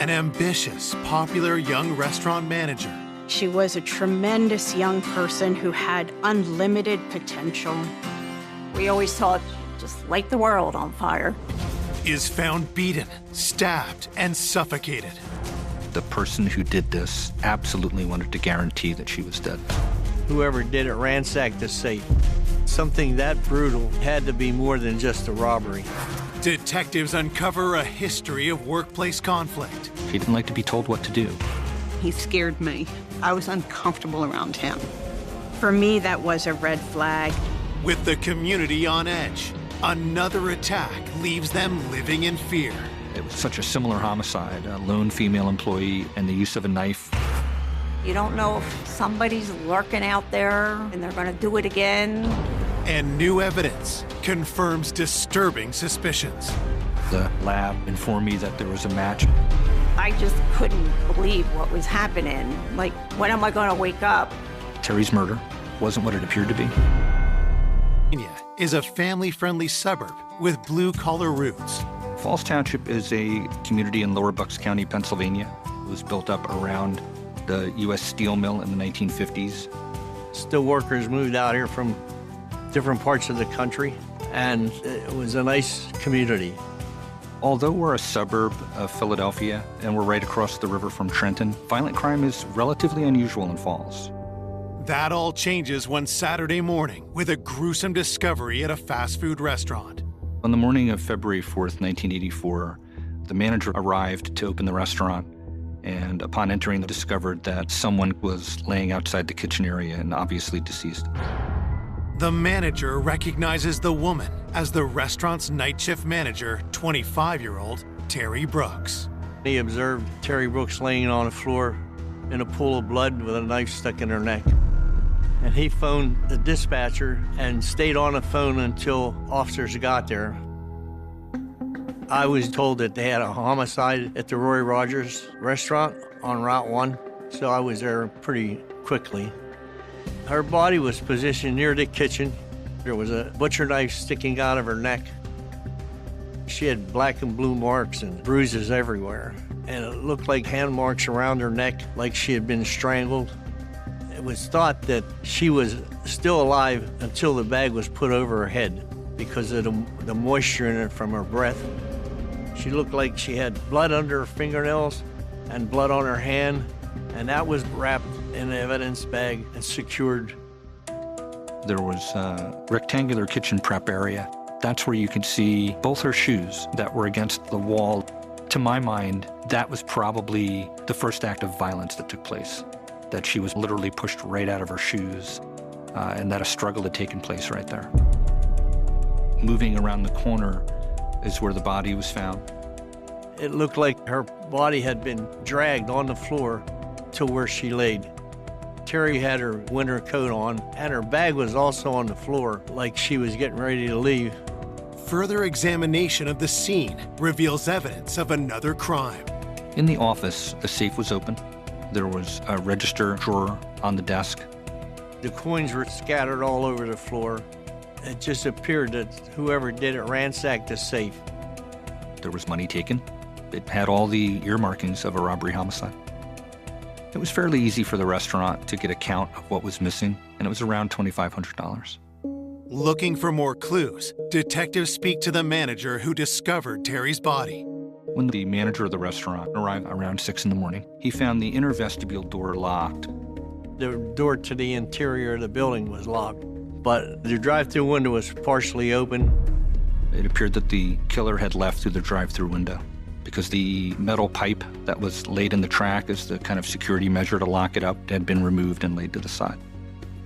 an ambitious, popular young restaurant manager, She was a tremendous young person who had unlimited potential. We always thought, just light the world on fire. is found beaten, stabbed, and suffocated. The person who did this absolutely wanted to guarantee that she was dead. Whoever did it ransacked the safe. Something that brutal had to be more than just a robbery. Detectives uncover a history of workplace conflict. He didn't like to be told what to do. He scared me. I was uncomfortable around him. For me, that was a red flag. With the community on edge, another attack leaves them living in fear. It was such a similar homicide, a lone female employee and the use of a knife. You don't know if somebody's lurking out there and they're going to do it again. And new evidence confirms disturbing suspicions. The lab informed me that there was a match. I just couldn't believe what was happening. Like, when am I going to wake up? Terry's murder wasn't what it appeared to be. Virginia is a family-friendly suburb with blue-collar roots. Falls Township is a community in Lower Bucks County, Pennsylvania. It was built up around the U.S. steel mill in the 1950s. Steel workers moved out here from different parts of the country, and it was a nice community. Although we're a suburb of Philadelphia and we're right across the river from Trenton, violent crime is relatively unusual in Falls. That all changes one Saturday morning with a gruesome discovery at a fast food restaurant. On the morning of February 4th, 1984, the manager arrived to open the restaurant, and upon entering, discovered that someone was laying outside the kitchen area and obviously deceased. The manager recognizes the woman as the restaurant's night shift manager, 25-year-old Terry Brooks. He observed Terry Brooks laying on the floor in a pool of blood with a knife stuck in her neck. And he phoned the dispatcher and stayed on the phone until officers got there. I was told that they had a homicide at the Roy Rogers restaurant on Route 1, so I was there pretty quickly. Her body was positioned near the kitchen. There was a butcher knife sticking out of her neck. She had black and blue marks and bruises everywhere, and it looked like hand marks around her neck, like she had been strangled. It was thought that she was still alive until the bag was put over her head because of the moisture in it from her breath. She looked like she had blood under her fingernails and blood on her hand, and that was wrapped in an evidence bag and secured. There was a rectangular kitchen prep area. That's where you could see both her shoes that were against the wall. To my mind, that was probably the first act of violence that took place, that she was literally pushed right out of her shoes, and that a struggle had taken place right there. Moving around the corner is where the body was found. It looked like her body had been dragged on the floor to where she laid. Terry had her winter coat on, and her bag was also on the floor, like she was getting ready to leave. Further examination of the scene reveals evidence of another crime. In the office, the safe was open. There was a register drawer on the desk. The coins were scattered all over the floor. It just appeared that whoever did it ransacked the safe. There was money taken. It had all the earmarkings of a robbery homicide. It was fairly easy for the restaurant to get a count of what was missing, and it was around $2,500. Looking for more clues, detectives speak to the manager who discovered Terry's body. When the manager of the restaurant arrived around 6 in the morning, he found the inner vestibule door locked. The door to the interior of the building was locked, but the drive-through window was partially open. It appeared that the killer had left through the drive-through window because the metal pipe that was laid in the track as the kind of security measure to lock it up had been removed and laid to the side.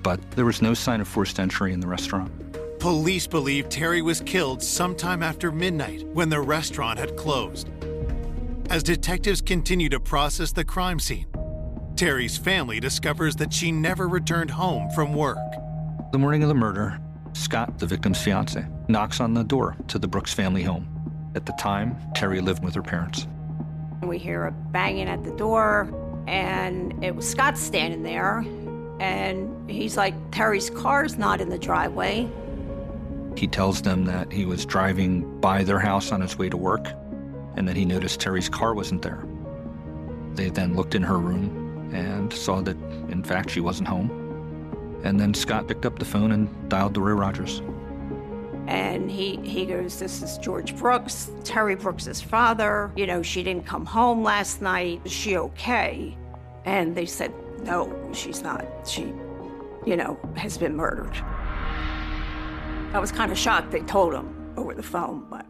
But there was no sign of forced entry in the restaurant. Police believe Terry was killed sometime after midnight when the restaurant had closed. As detectives continue to process the crime scene, Terry's family discovers that she never returned home from work. The morning of the murder, Scott, the victim's fiance, knocks on the door to the Brooks family home. At the time, Terry lived with her parents. We hear a banging at the door, and it was Scott standing there, and he's like, Terry's car's not in the driveway. He tells them that he was driving by their house on his way to work, and that he noticed Terry's car wasn't there. They then looked in her room and saw that, in fact, she wasn't home. And then Scott picked up the phone and dialed to Roy Rogers. And he goes, "This is George Brooks, Terry Brooks's father. You know, she didn't come home last night. Is she okay?" And they said, "No, she's not. She, has been murdered." I was kind of shocked they told him over the phone, but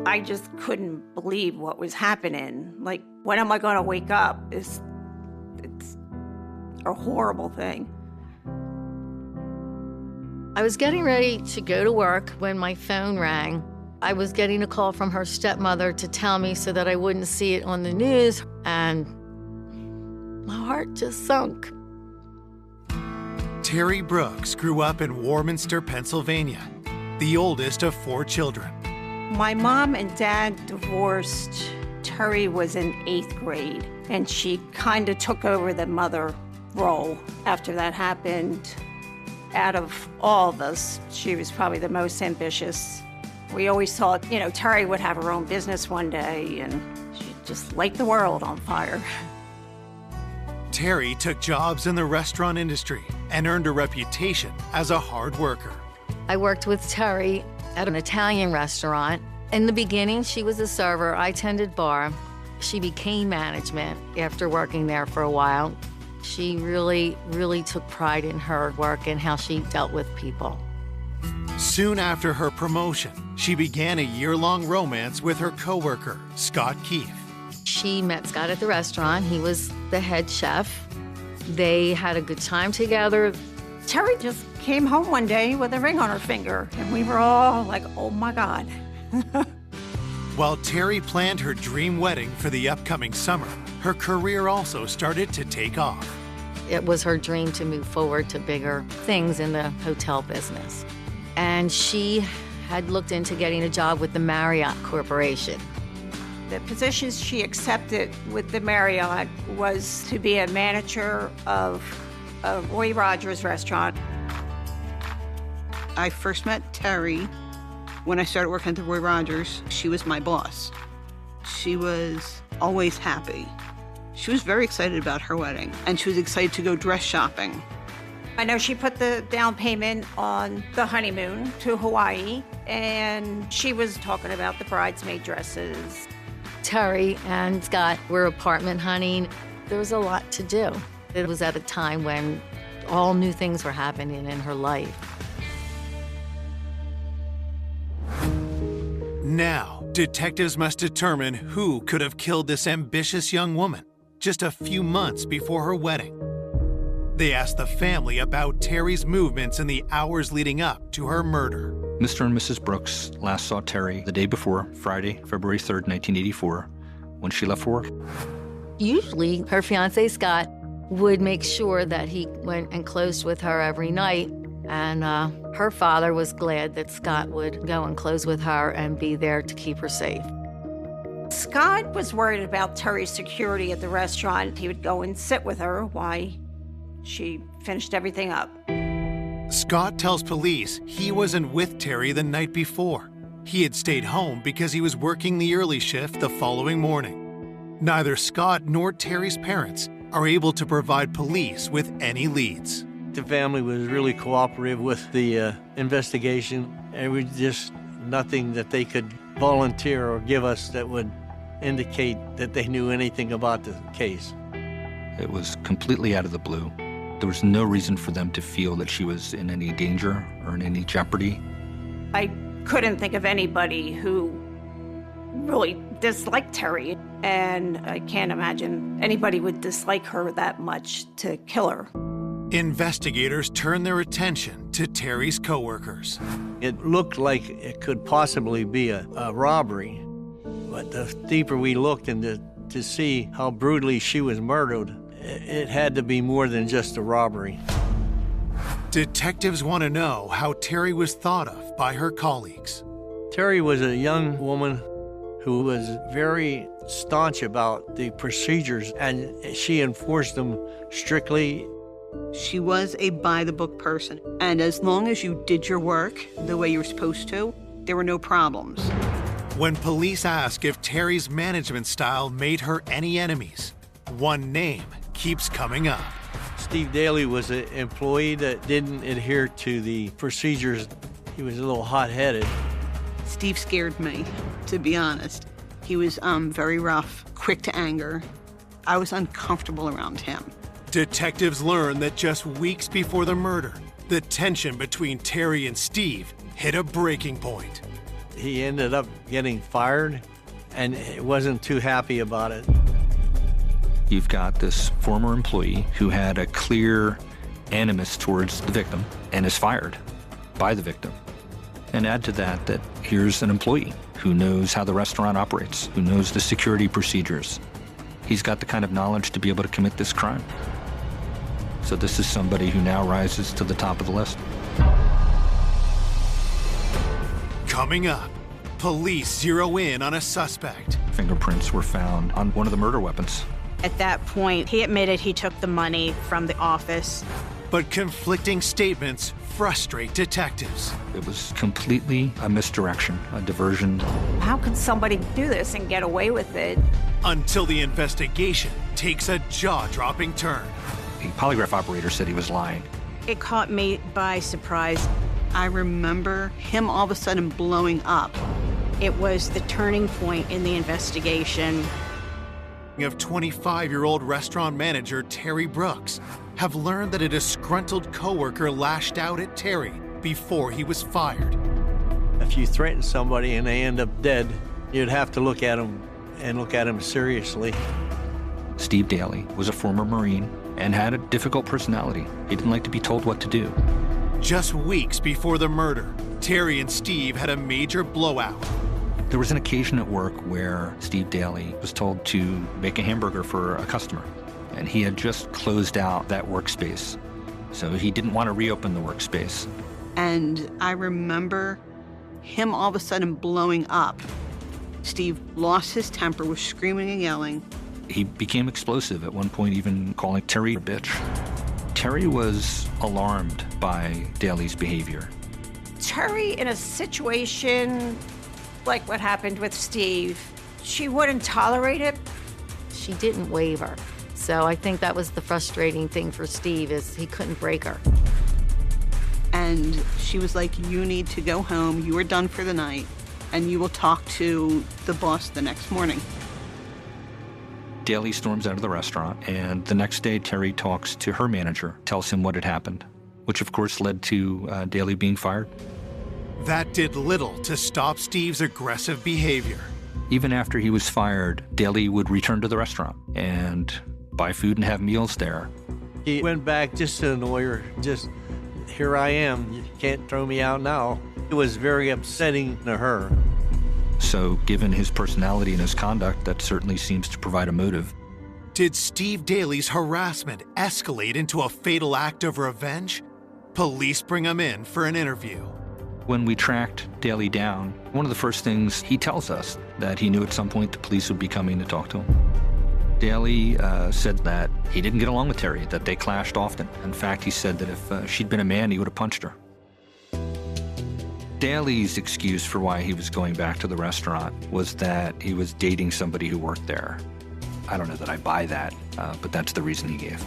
I just couldn't believe what was happening. Like, when am I going to wake up? It's a horrible thing. I was getting ready to go to work when my phone rang. I was getting a call from her stepmother to tell me so that I wouldn't see it on the news, and my heart just sunk. Terry Brooks grew up in Warminster, Pennsylvania, the oldest of 4 children. My mom and dad divorced. Terry was in 8th grade, and she kind of took over the mother role after that happened. Out of all of us, she was probably the most ambitious. We always thought, Terry would have her own business one day, and she'd just light the world on fire. Terry took jobs in the restaurant industry and earned a reputation as a hard worker. I worked with Terry at an Italian restaurant. In the beginning, she was a server. I tended bar. She became management after working there for a while. She really, really took pride in her work and how she dealt with people. Soon after her promotion, she began a year-long romance with her coworker, Scott Keefe. She met Scott at the restaurant. He was the head chef. They had a good time together. Terry just came home one day with a ring on her finger, and we were all like, "Oh my God." While Terry planned her dream wedding for the upcoming summer, her career also started to take off. It was her dream to move forward to bigger things in the hotel business. And she had looked into getting a job with the Marriott Corporation. The positions she accepted with the Marriott was to be a manager of a Roy Rogers restaurant. I first met Terry when I started working at the Roy Rogers. She was my boss. She was always happy. She was very excited about her wedding, and she was excited to go dress shopping. I know she put the down payment on the honeymoon to Hawaii, and she was talking about the bridesmaid dresses. Terry and Scott were apartment hunting. There was a lot to do. It was at a time when all new things were happening in her life. Now, detectives must determine who could have killed this ambitious young woman just a few months before her wedding. They asked the family about Terry's movements in the hours leading up to her murder. Mr. and Mrs. Brooks last saw Terry the day before, Friday, February 3rd, 1984, when she left for work. Usually, her fiancé, Scott, would make sure that he went and closed with her every night. And her father was glad that Scott would go and close with her and be there to keep her safe. Scott was worried about Terry's security at the restaurant. He would go and sit with her while she finished everything up. Scott tells police he wasn't with Terry the night before. He had stayed home because he was working the early shift the following morning. Neither Scott nor Terry's parents are able to provide police with any leads. The family was really cooperative with the investigation, and we just nothing that they could volunteer or give us that would indicate that they knew anything about the case. It was completely out of the blue. There was no reason for them to feel that she was in any danger or in any jeopardy. I couldn't think of anybody who really disliked Terry, and I can't imagine anybody would dislike her that much to kill her. Investigators turned their attention to Terry's coworkers. It looked like it could possibly be a robbery, but the deeper we looked into to see how brutally she was murdered, it had to be more than just a robbery. Detectives want to know how Terry was thought of by her colleagues. Terry was a young woman who was very staunch about the procedures, and she enforced them strictly. She was a by-the-book person, and as long as you did your work the way you were supposed to, there were no problems. When police ask if Terry's management style made her any enemies, one name keeps coming up. Steve Daly was an employee that didn't adhere to the procedures. He was a little hot-headed. Steve scared me, to be honest. He was very rough, quick to anger. I was uncomfortable around him. Detectives learn that just weeks before the murder, the tension between Terry and Steve hit a breaking point. He ended up getting fired, and he wasn't too happy about it. You've got this former employee who had a clear animus towards the victim and is fired by the victim. And add to that that here's an employee who knows how the restaurant operates, who knows the security procedures. He's got the kind of knowledge to be able to commit this crime. So this is somebody who now rises to the top of the list. Coming up, police zero in on a suspect. Fingerprints were found on one of the murder weapons. At that point, he admitted he took the money from the office. But conflicting statements frustrate detectives. It was completely a misdirection, a diversion. How could somebody do this and get away with it? Until the investigation takes a jaw-dropping turn. The polygraph operator said he was lying. It caught me by surprise. I remember him all of a sudden blowing up. It was the turning point in the investigation. Of 25-year-old restaurant manager Terry Brooks have learned that a disgruntled coworker lashed out at Terry before he was fired. If you threaten somebody and they end up dead, you'd have to look at them and look at them seriously. Steve Daly was a former Marine and had a difficult personality. He didn't like to be told what to do. Just weeks before the murder, Terry and Steve had a major blowout. There was an occasion at work where Steve Daly was told to make a hamburger for a customer, and he had just closed out that workspace, so he didn't want to reopen the workspace. And I remember him all of a sudden blowing up. Steve lost his temper, was screaming and yelling. He became explosive, at one point even calling Terry a bitch. Terry was alarmed by Daly's behavior. Terry, in a situation like what happened with Steve, she wouldn't tolerate it. She didn't waver. So I think that was the frustrating thing for Steve, is he couldn't break her. And she was like, you need to go home, you are done for the night, and you will talk to the boss the next morning. Daly storms out of the restaurant, and the next day Terry talks to her manager, tells him what had happened, which of course led to Daly being fired. That did little to stop Steve's aggressive behavior. Even after he was fired, Daly would return to the restaurant and buy food and have meals there. He went back just to annoy her, just, here I am, you can't throw me out now. It was very upsetting to her. So given his personality and his conduct, that certainly seems to provide a motive. Did Steve Daly's harassment escalate into a fatal act of revenge? Police bring him in for an interview. When we tracked Daly down, one of the first things he tells us that he knew at some point the police would be coming to talk to him. Daly said that he didn't get along with Terry, that they clashed often. In fact, he said that if she'd been a man, he would have punched her. Daly's excuse for why he was going back to the restaurant was that he was dating somebody who worked there. I don't know that I buy that, but that's the reason he gave.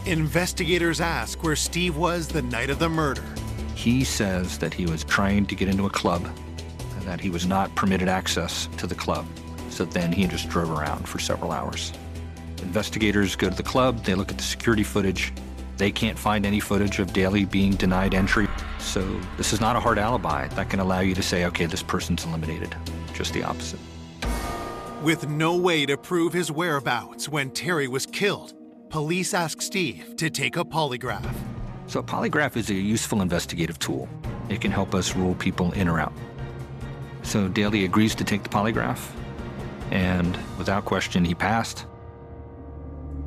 Investigators ask where Steve was the night of the murder. He says that he was trying to get into a club and that he was not permitted access to the club. So then he just drove around for several hours. Investigators go to the club, they look at the security footage. They can't find any footage of Daly being denied entry. So this is not a hard alibi that can allow you to say, okay, this person's eliminated. Just the opposite. With no way to prove his whereabouts when Terry was killed, police ask Steve to take a polygraph. So a polygraph is a useful investigative tool. It can help us rule people in or out. So Daly agrees to take the polygraph, and without question, he passed.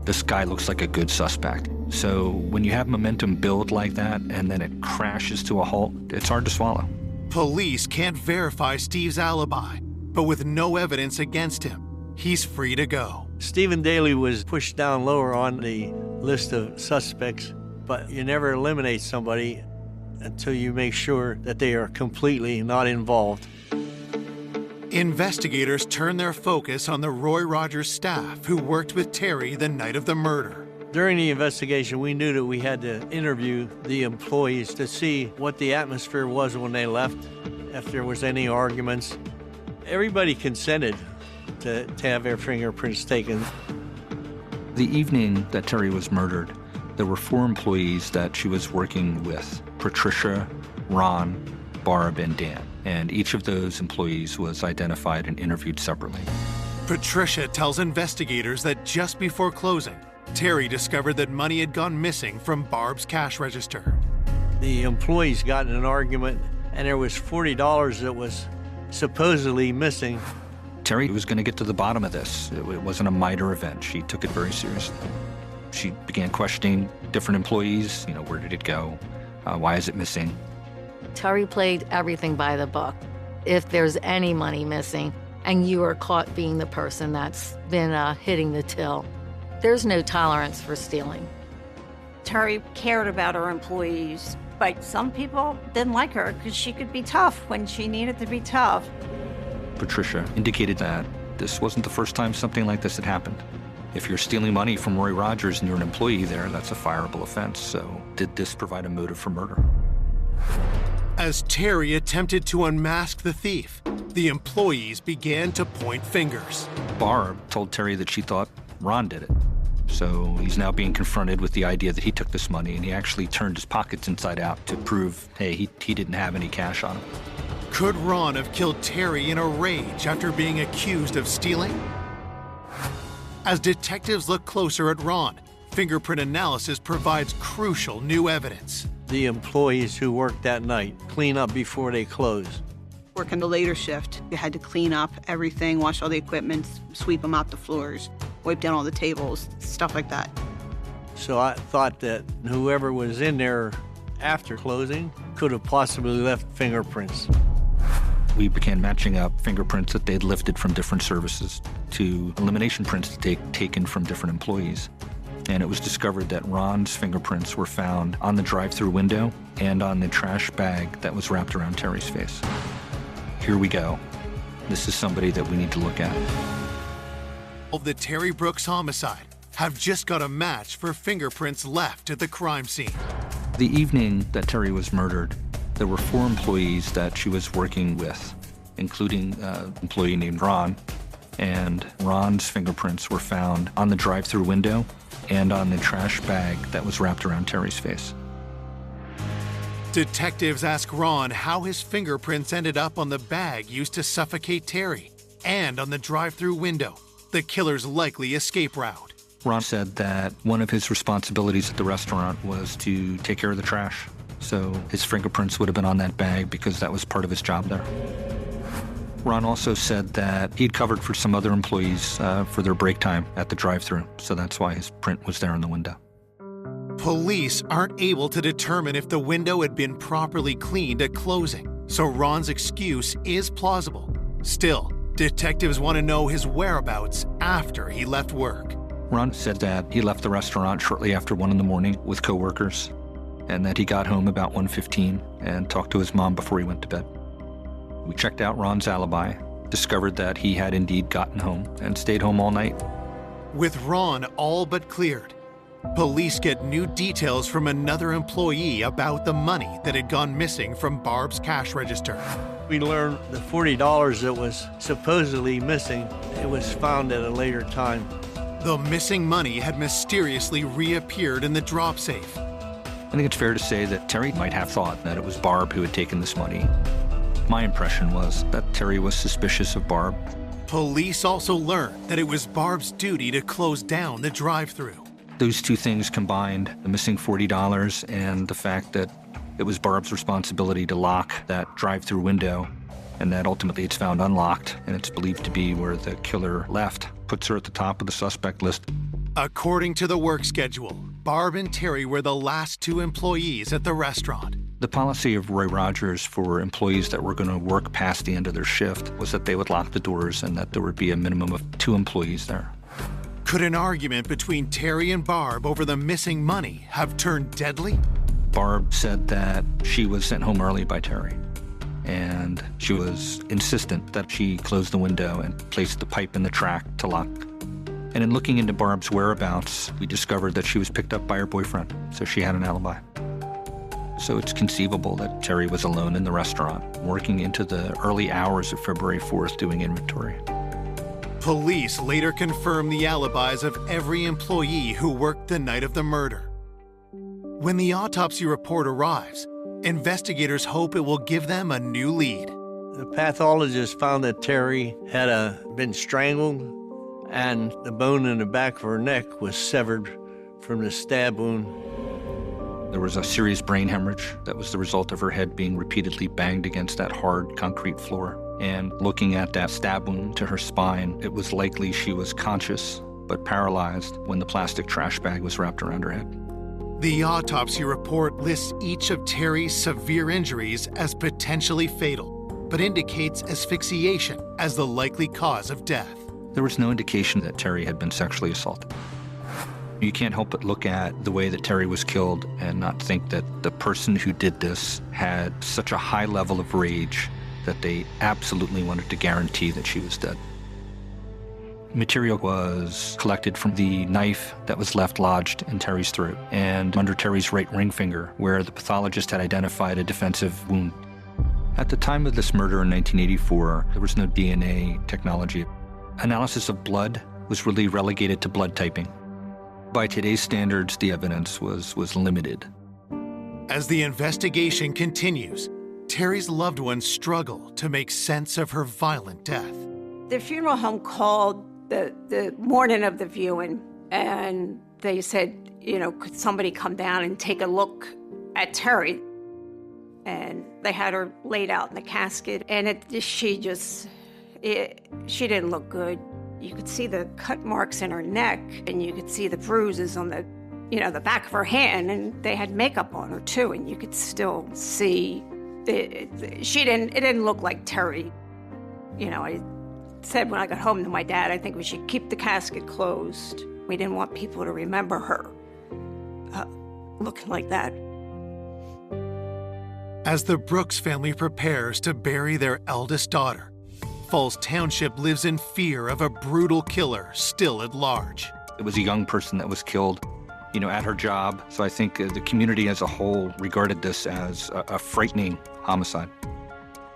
This guy looks like a good suspect. So when you have momentum build like that and then it crashes to a halt, it's hard to swallow. Police can't verify Steve's alibi, but with no evidence against him, he's free to go. Stephen Daly was pushed down lower on the list of suspects, but you never eliminate somebody until you make sure that they are completely not involved. Investigators turn their focus on the Roy Rogers staff who worked with Terry the night of the murder. During the investigation, we knew that we had to interview the employees to see what the atmosphere was when they left, if there was any arguments. Everybody consented to have their fingerprints taken. The evening that Terry was murdered, there were 4 employees that she was working with: Patricia, Ron, Barb, and Dan. And each of those employees was identified and interviewed separately. Patricia tells investigators that just before closing, Terry discovered that money had gone missing from Barb's cash register. The employees got in an argument, and there was $40 that was supposedly missing. Terry was going to get to the bottom of this. It wasn't a minor event. She took it very seriously. She began questioning different employees. Where did it go? Why is it missing? Terry played everything by the book. If there's any money missing and you are caught being the person that's been hitting the till, there's no tolerance for stealing. Terry cared about her employees, but some people didn't like her because she could be tough when she needed to be tough. Patricia indicated that this wasn't the first time something like this had happened. If you're stealing money from Roy Rogers and you're an employee there, that's a fireable offense. So did this provide a motive for murder? As Terry attempted to unmask the thief, the employees began to point fingers. Barb told Terry that she thought Ron did it. So he's now being confronted with the idea that he took this money, and he actually turned his pockets inside out to prove, hey, he didn't have any cash on him. Could Ron have killed Terry in a rage after being accused of stealing? As detectives look closer at Ron, fingerprint analysis provides crucial new evidence. The employees who worked that night clean up before they close. Working the later shift, you had to clean up everything, wash all the equipment, sweep them out the floors, wipe down all the tables, stuff like that. So I thought that whoever was in there after closing could have possibly left fingerprints. We began matching up fingerprints that they'd lifted from different services to elimination prints taken from different employees. And it was discovered that Ron's fingerprints were found on the drive-through window and on the trash bag that was wrapped around Terry's face. Here we go. This is somebody that we need to look at. The Terry Brooks homicide have just got a match for fingerprints left at the crime scene. The evening that Terry was murdered, there were 4 employees that she was working with, including an employee named Ron. And Ron's fingerprints were found on the drive-through window and on the trash bag that was wrapped around Terry's face. Detectives ask Ron how his fingerprints ended up on the bag used to suffocate Terry and on the drive-through window, the killer's likely escape route. Ron said that one of his responsibilities at the restaurant was to take care of the trash. So his fingerprints would have been on that bag because that was part of his job there. Ron also said that he'd covered for some other employees for their break time at the drive-thru, so that's why his print was there in the window. Police aren't able to determine if the window had been properly cleaned at closing, so Ron's excuse is plausible. Still, detectives want to know his whereabouts after he left work. Ron said that he left the restaurant shortly after 1 in the morning with coworkers, and that he got home about 1:15 and talked to his mom before he went to bed. We checked out Ron's alibi, discovered that he had indeed gotten home and stayed home all night. With Ron all but cleared, police get new details from another employee about the money that had gone missing from Barb's cash register. We learned the $40 that was supposedly missing, it was found at a later time. The missing money had mysteriously reappeared in the drop safe. I think it's fair to say that Terry might have thought that it was Barb who had taken this money. My impression was that Terry was suspicious of Barb. Police also learned that it was Barb's duty to close down the drive-thru. Those two things combined, the missing $40 and the fact that it was Barb's responsibility to lock that drive-thru window, and that ultimately it's found unlocked and it's believed to be where the killer left, puts her at the top of the suspect list. According to the work schedule, Barb and Terry were the last 2 employees at the restaurant. The policy of Roy Rogers for employees that were going to work past the end of their shift was that they would lock the doors and that there would be a minimum of 2 employees there. Could an argument between Terry and Barb over the missing money have turned deadly? Barb said that she was sent home early by Terry, and she was insistent that she close the window and place the pipe in the track to lock. And in looking into Barb's whereabouts, we discovered that she was picked up by her boyfriend, so she had an alibi. So it's conceivable that Terry was alone in the restaurant, working into the early hours of February 4th doing inventory. Police later confirmed the alibis of every employee who worked the night of the murder. When the autopsy report arrives, investigators hope it will give them a new lead. The pathologist found that Terry had been strangled, and the bone in the back of her neck was severed from the stab wound. There was a serious brain hemorrhage that was the result of her head being repeatedly banged against that hard concrete floor. And looking at that stab wound to her spine, it was likely she was conscious but paralyzed when the plastic trash bag was wrapped around her head. The autopsy report lists each of Terry's severe injuries as potentially fatal, but indicates asphyxiation as the likely cause of death. There was no indication that Terry had been sexually assaulted. You can't help but look at the way that Terry was killed and not think that the person who did this had such a high level of rage that they absolutely wanted to guarantee that she was dead. Material was collected from the knife that was left lodged in Terry's throat and under Terry's right ring finger, where the pathologist had identified a defensive wound. At the time of this murder in 1984, there was no DNA technology. Analysis of blood was really relegated to blood typing. By today's standards, the evidence was limited. As the investigation continues, Terry's loved ones struggle to make sense of her violent death. The funeral home called the morning of the viewing, and they said, could somebody come down and take a look at Terry? And they had her laid out in the casket, and she didn't look good. You could see the cut marks in her neck, and you could see the bruises on the back of her hand, and they had makeup on her too, and you could still see it didn't look like Terry. I said when I got home to my dad, I think we should keep the casket closed. We didn't want people to remember her looking like that. As the Brooks family prepares to bury their eldest daughter, Falls Township lives in fear of a brutal killer still at large. It was a young person that was killed, at her job. So I think the community as a whole regarded this as a frightening homicide.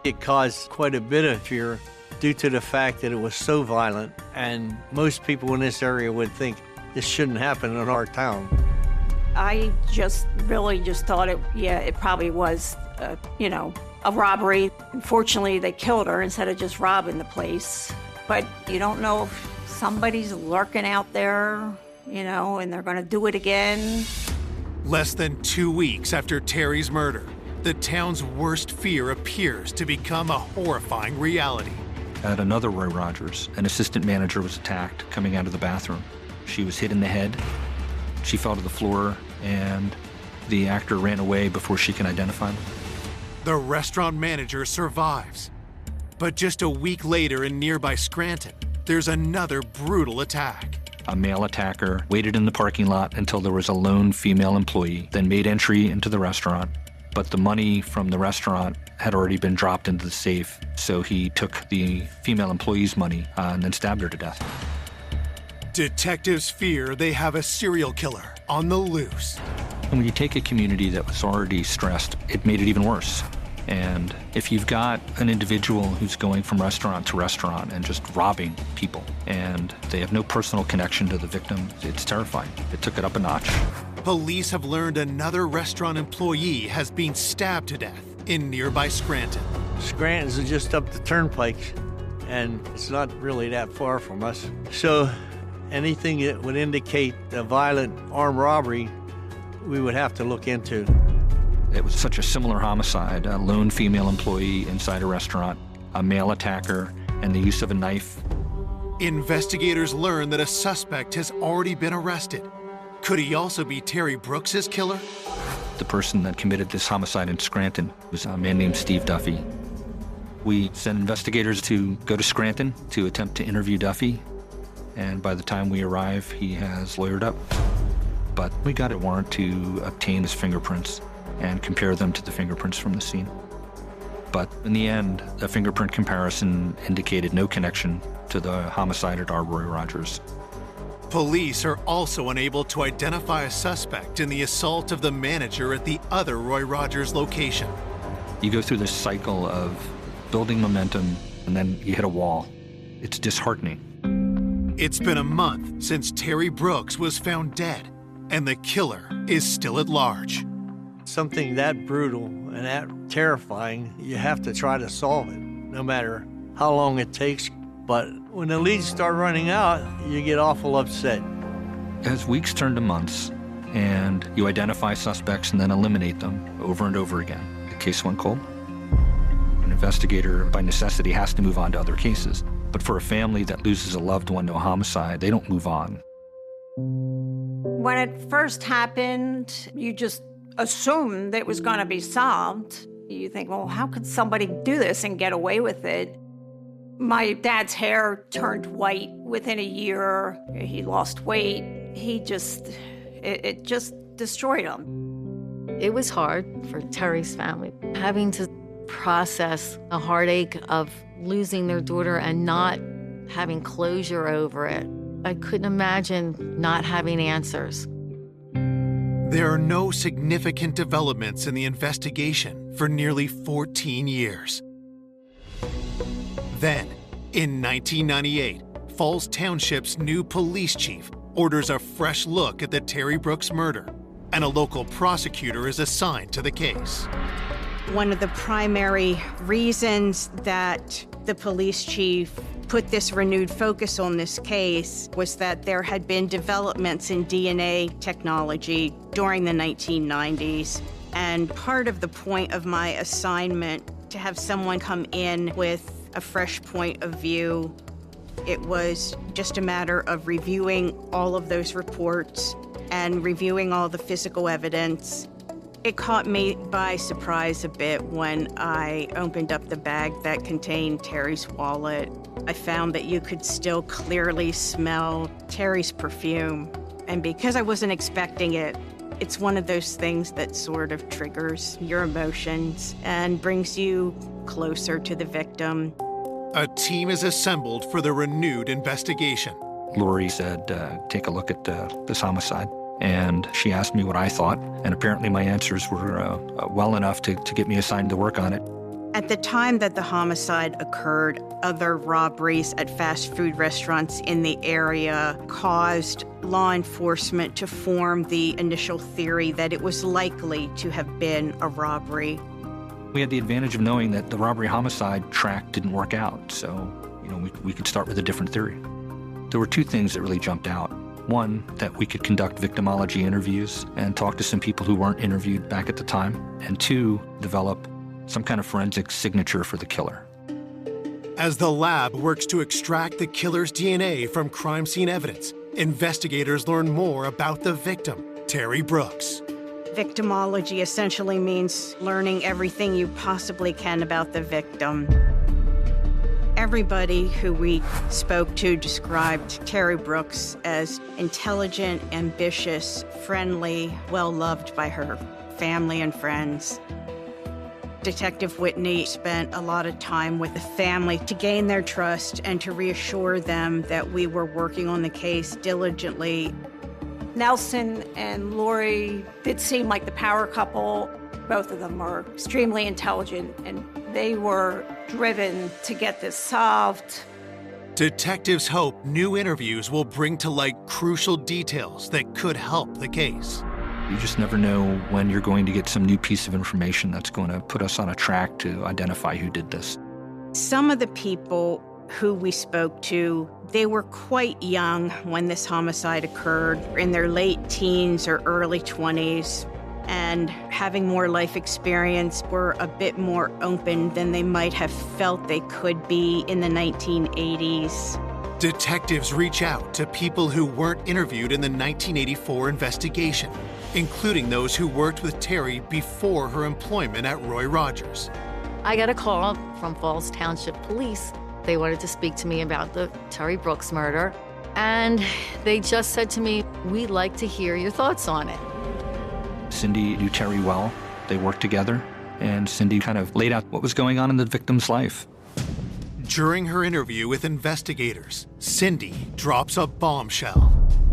It caused quite a bit of fear due to the fact that it was so violent, and most people in this area would think this shouldn't happen in our town. I really thought it probably was, a robbery. Unfortunately, they killed her instead of just robbing the place. But you don't know if somebody's lurking out there, and they're going to do it again. Less than 2 weeks after Terry's murder, the town's worst fear appears to become a horrifying reality. At another Roy Rogers, an assistant manager was attacked coming out of the bathroom. She was hit in the head. She fell to the floor, and the actor ran away before she can identify him. The restaurant manager survives. But just a week later in nearby Scranton, there's another brutal attack. A male attacker waited in the parking lot until there was a lone female employee, then made entry into the restaurant. But the money from the restaurant had already been dropped into the safe, so he took the female employee's money and then stabbed her to death. Detectives fear they have a serial killer on the loose. And when you take a community that was already stressed, it made it even worse. And if you've got an individual who's going from restaurant to restaurant and just robbing people, and they have no personal connection to the victim, it's terrifying. It took it up a notch. Police have learned another restaurant employee has been stabbed to death in nearby Scranton. Scranton's just up the turnpike, and it's not really that far from us. So anything that would indicate a violent armed robbery, we would have to look into. It was such a similar homicide, a lone female employee inside a restaurant, a male attacker, and the use of a knife. Investigators learn that a suspect has already been arrested. Could he also be Terry Brooks's killer? The person that committed this homicide in Scranton was a man named Steve Duffy. We sent investigators to go to Scranton to attempt to interview Duffy, and by the time we arrive, he has lawyered up. But we got a warrant to obtain his fingerprints and compare them to the fingerprints from the scene. But in the end, a fingerprint comparison indicated no connection to the homicide at our Roy Rogers. Police are also unable to identify a suspect in the assault of the manager at the other Roy Rogers location. You go through this cycle of building momentum, and then you hit a wall. It's disheartening. It's been a month since Terry Brooks was found dead, and the killer is still at large. Something that brutal and that terrifying, you have to try to solve it, no matter how long it takes. But when the leads start running out, you get awful upset. As weeks turn to months, and you identify suspects and then eliminate them over and over again, the case went cold. An investigator, by necessity, has to move on to other cases. But for a family that loses a loved one to a homicide, they don't move on. When it first happened, you just assumed it was going to be solved. You think, well, how could somebody do this and get away with it? My dad's hair turned white within a year. He lost weight. It just destroyed him. It was hard for Terry's family, having to process a heartache of losing their daughter and not having closure over it. I couldn't imagine not having answers. There are no significant developments in the investigation for nearly 14 years. Then, in 1998, Falls Township's new police chief orders a fresh look at the Terry Brooks murder, and a local prosecutor is assigned to the case. One of the primary reasons that the police chief put this renewed focus on this case was that there had been developments in DNA technology during the 1990s. And part of the point of my assignment, to have someone come in with a fresh point of view, it was just a matter of reviewing all of those reports and reviewing all the physical evidence. It caught me by surprise a bit when I opened up the bag that contained Terry's wallet. I found that you could still clearly smell Terry's perfume. And because I wasn't expecting it, it's one of those things that sort of triggers your emotions and brings you closer to the victim. A team is assembled for the renewed investigation. Lori said, take a look at this homicide. And she asked me what I thought, and apparently my answers were well enough to get me assigned to work on it. At the time that the homicide occurred, other robberies at fast food restaurants in the area caused law enforcement to form the initial theory that it was likely to have been a robbery. We had the advantage of knowing that the robbery-homicide track didn't work out, so we could start with a different theory. There were two things that really jumped out. One, that we could conduct victimology interviews and talk to some people who weren't interviewed back at the time. And two, develop some kind of forensic signature for the killer. As the lab works to extract the killer's DNA from crime scene evidence, investigators learn more about the victim, Terry Brooks. Victimology essentially means learning everything you possibly can about the victim. Everybody who we spoke to described Terry Brooks as intelligent, ambitious, friendly, well-loved by her family and friends. Detective Whitney spent a lot of time with the family to gain their trust and to reassure them that we were working on the case diligently. Nelson and Lori did seem like the power couple. Both of them were extremely intelligent, and they were driven to get this solved. Detectives hope new interviews will bring to light crucial details that could help the case. You just never know when you're going to get some new piece of information that's going to put us on a track to identify who did this. Some of the people who we spoke to, they were quite young when this homicide occurred, in their late teens or early 20s, and having more life experience, were a bit more open than they might have felt they could be in the 1980s. Detectives reach out to people who weren't interviewed in the 1984 investigation, including those who worked with Terry before her employment at Roy Rogers. I got a call from Falls Township Police. They wanted to speak to me about the Terry Brooks murder, and they just said to me, "We'd like to hear your thoughts on it." Cindy knew Terry well. They worked together, And Cindy kind of laid out what was going on in the victim's life. During her interview with investigators, Cindy drops a bombshell.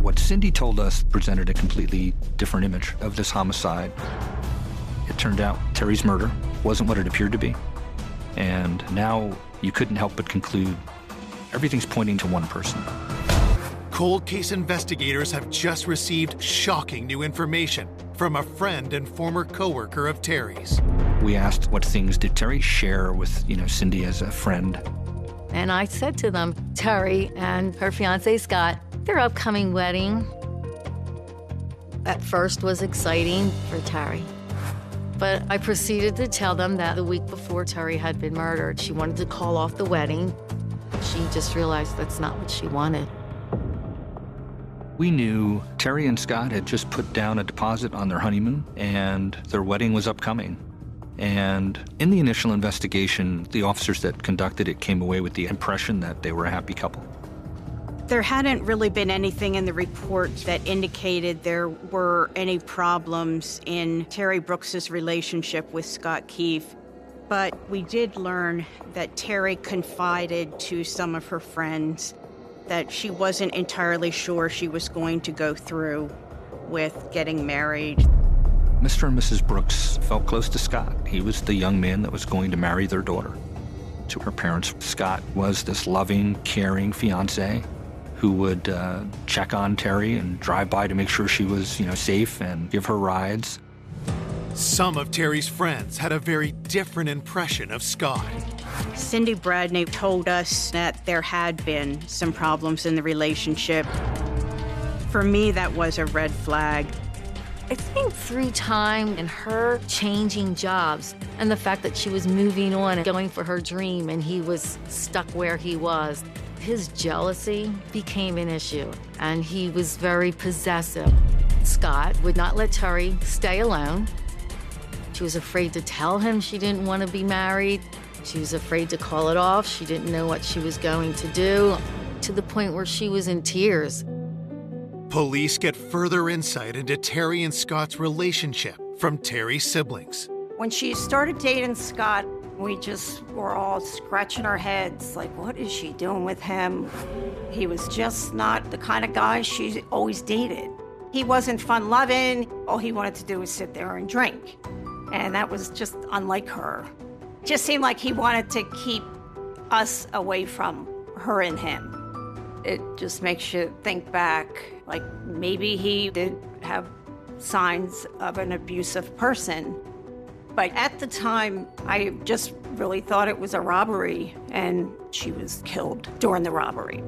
What Cindy told us presented a completely different image of this homicide. It turned out Terry's murder wasn't what it appeared to be. And now you couldn't help but conclude everything's pointing to one person. Cold case investigators have just received shocking new information from a friend and former coworker of Terry's. We asked what things did Terry share with, Cindy as a friend. And I said to them, Terry and her fiancé Scott, their upcoming wedding at first was exciting for Terry. But I proceeded to tell them that the week before Terry had been murdered, she wanted to call off the wedding. She just realized that's not what she wanted. We knew Terry and Scott had just put down a deposit on their honeymoon, and their wedding was upcoming. And in the initial investigation, the officers that conducted it came away with the impression that they were a happy couple. There hadn't really been anything in the report that indicated there were any problems in Terry Brooks's relationship with Scott Keefe, but we did learn that Terry confided to some of her friends that she wasn't entirely sure she was going to go through with getting married. Mr. and Mrs. Brooks felt close to Scott. He was the young man that was going to marry their daughter. To her parents, Scott was this loving, caring fiancé who would check on Terry and drive by to make sure she was, safe and give her rides. Some of Terry's friends had a very different impression of Scott. Cindy Bradney told us that there had been some problems in the relationship. For me, that was a red flag. I think through time and her changing jobs and the fact that she was moving on and going for her dream and he was stuck where he was, his jealousy became an issue and he was very possessive. Scott would not let Terry stay alone. She was afraid to tell him she didn't want to be married. She was afraid to call it off. She didn't know what she was going to do, to the point where she was in tears. Police get further insight into Terry and Scott's relationship from Terry's siblings. When she started dating Scott, we just were all scratching our heads, like, what is she doing with him? He was just not the kind of guy she always dated. He wasn't fun-loving. All he wanted to do was sit there and drink. And that was just unlike her. It just seemed like he wanted to keep us away from her and him. It just makes you think back, like maybe he did have signs of an abusive person. But at the time, I just really thought it was a robbery, and she was killed during the robbery.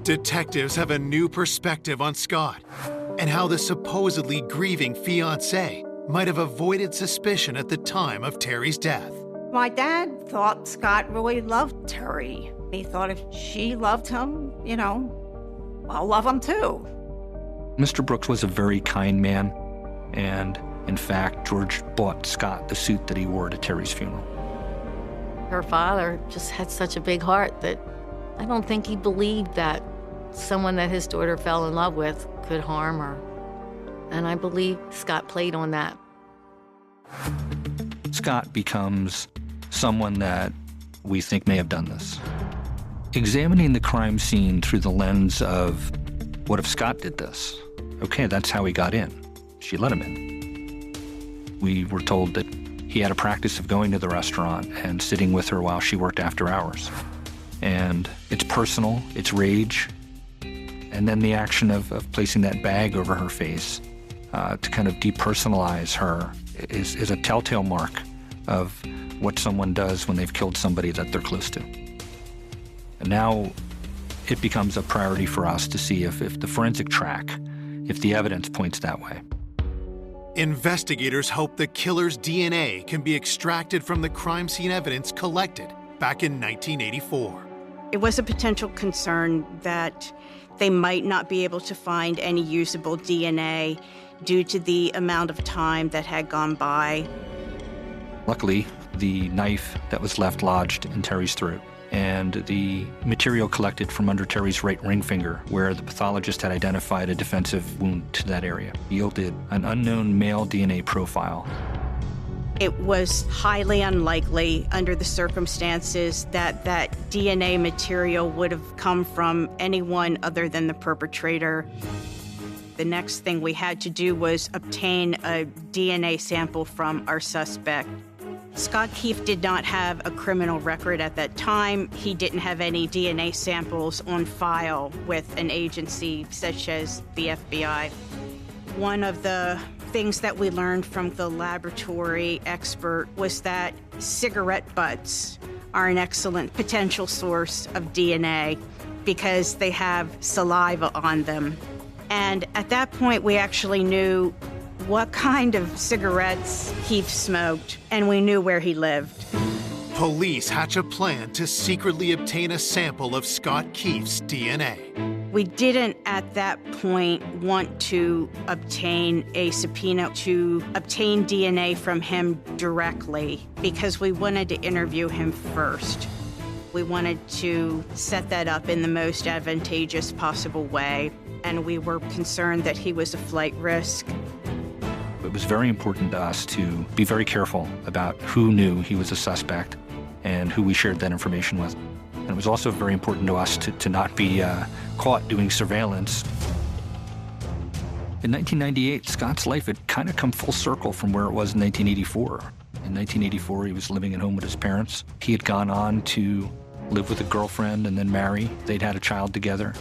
Detectives have a new perspective on Scott and how the supposedly grieving fiancé might have avoided suspicion at the time of Terry's death. My dad thought Scott really loved Terry. He thought if she loved him, I'll love him too. Mr. Brooks was a very kind man, and in fact, George bought Scott the suit that he wore to Terry's funeral. Her father just had such a big heart that I don't think he believed that someone that his daughter fell in love with could harm her. And I believe Scott played on that. Scott becomes someone that we think may have done this. Examining the crime scene through the lens of, what if Scott did this? Okay, that's how he got in. She let him in. We were told that he had a practice of going to the restaurant and sitting with her while she worked after hours. And it's personal, it's rage, and then the action of placing that bag over her face to kind of depersonalize her is a telltale mark of what someone does when they've killed somebody that they're close to. And now it becomes a priority for us to see if the forensic track, if the evidence points that way. Investigators hope the killer's DNA can be extracted from the crime scene evidence collected back in 1984. It was a potential concern that they might not be able to find any usable DNA due to the amount of time that had gone by. Luckily, the knife that was left lodged in Terry's throat and the material collected from under Terry's right ring finger, where the pathologist had identified a defensive wound to that area, yielded an unknown male DNA profile. It was highly unlikely under the circumstances that that DNA material would have come from anyone other than the perpetrator. The next thing we had to do was obtain a DNA sample from our suspect. Scott Keefe did not have a criminal record at that time. He didn't have any DNA samples on file with an agency such as the FBI. One of the things that we learned from the laboratory expert was that cigarette butts are an excellent potential source of DNA because they have saliva on them. And at that point, we actually knew what kind of cigarettes Keefe smoked, and we knew where he lived. Police hatch a plan to secretly obtain a sample of Scott Keefe's DNA. We didn't at that point want to obtain a subpoena to obtain DNA from him directly because we wanted to interview him first. We wanted to set that up in the most advantageous possible way, and we were concerned that he was a flight risk. It was very important to us to be very careful about who knew he was a suspect and who we shared that information with. And it was also very important to us to not be caught doing surveillance. In 1998, Scott's life had kind of come full circle from where it was in 1984. In 1984, he was living at home with his parents. He had gone on to live with a girlfriend and then marry. They'd had a child together,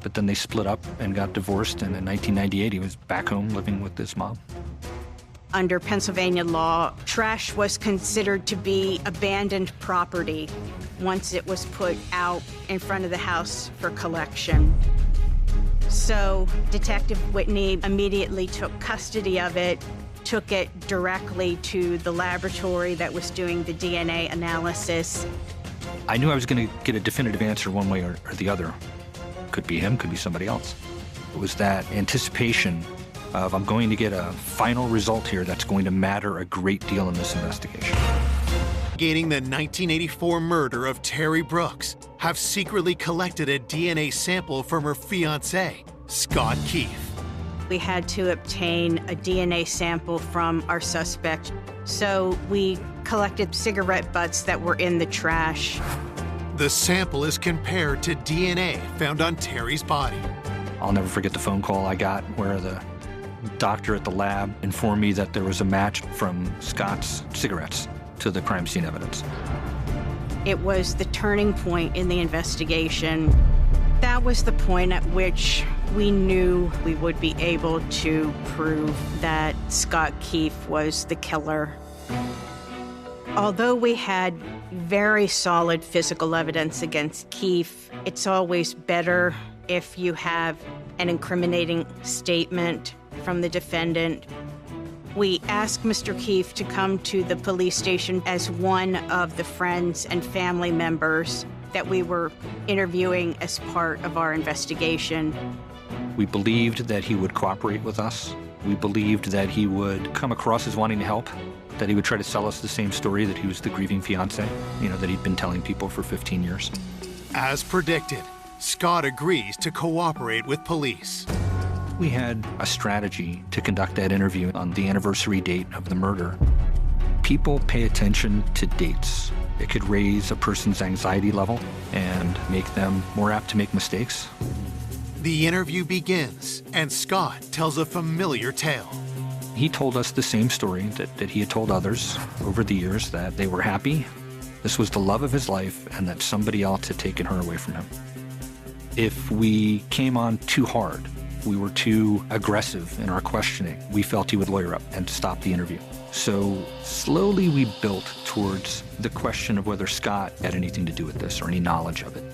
but then they split up and got divorced. And in 1998, he was back home living with his mom. Under Pennsylvania law, trash was considered to be abandoned property once it was put out in front of the house for collection. So Detective Whitney immediately took custody of it, took it directly to the laboratory that was doing the DNA analysis. I knew I was going to get a definitive answer one way or the other. Could be him, could be somebody else. It was that anticipation of I'm going to get a final result here that's going to matter a great deal in this investigation. Investigating the 1984 murder of Terry Brooks, have secretly collected a DNA sample from her fiancé, Scott Keefe. We had to obtain a DNA sample from our suspect, so we collected cigarette butts that were in the trash. The sample is compared to DNA found on Terry's body. I'll never forget the phone call I got where the doctor at the lab informed me that there was a match from Scott's cigarettes to the crime scene evidence. It was the turning point in the investigation. That was the point at which we knew we would be able to prove that Scott Keefe was the killer. Although we had very solid physical evidence against Keefe, it's always better if you have an incriminating statement from the defendant. We asked Mr. Keefe to come to the police station as one of the friends and family members that we were interviewing as part of our investigation. We believed that he would cooperate with us. We believed that he would come across as wanting to help, that he would try to sell us the same story that he was the grieving fiancé, that he'd been telling people for 15 years. As predicted, Scott agrees to cooperate with police. We had a strategy to conduct that interview on the anniversary date of the murder. People pay attention to dates. It could raise a person's anxiety level and make them more apt to make mistakes. The interview begins, and Scott tells a familiar tale. He told us the same story that he had told others over the years, that they were happy, this was the love of his life, and that somebody else had taken her away from him. If we came on too hard, we were too aggressive in our questioning, we felt he would lawyer up and stop the interview. So slowly we built towards the question of whether Scott had anything to do with this or any knowledge of it.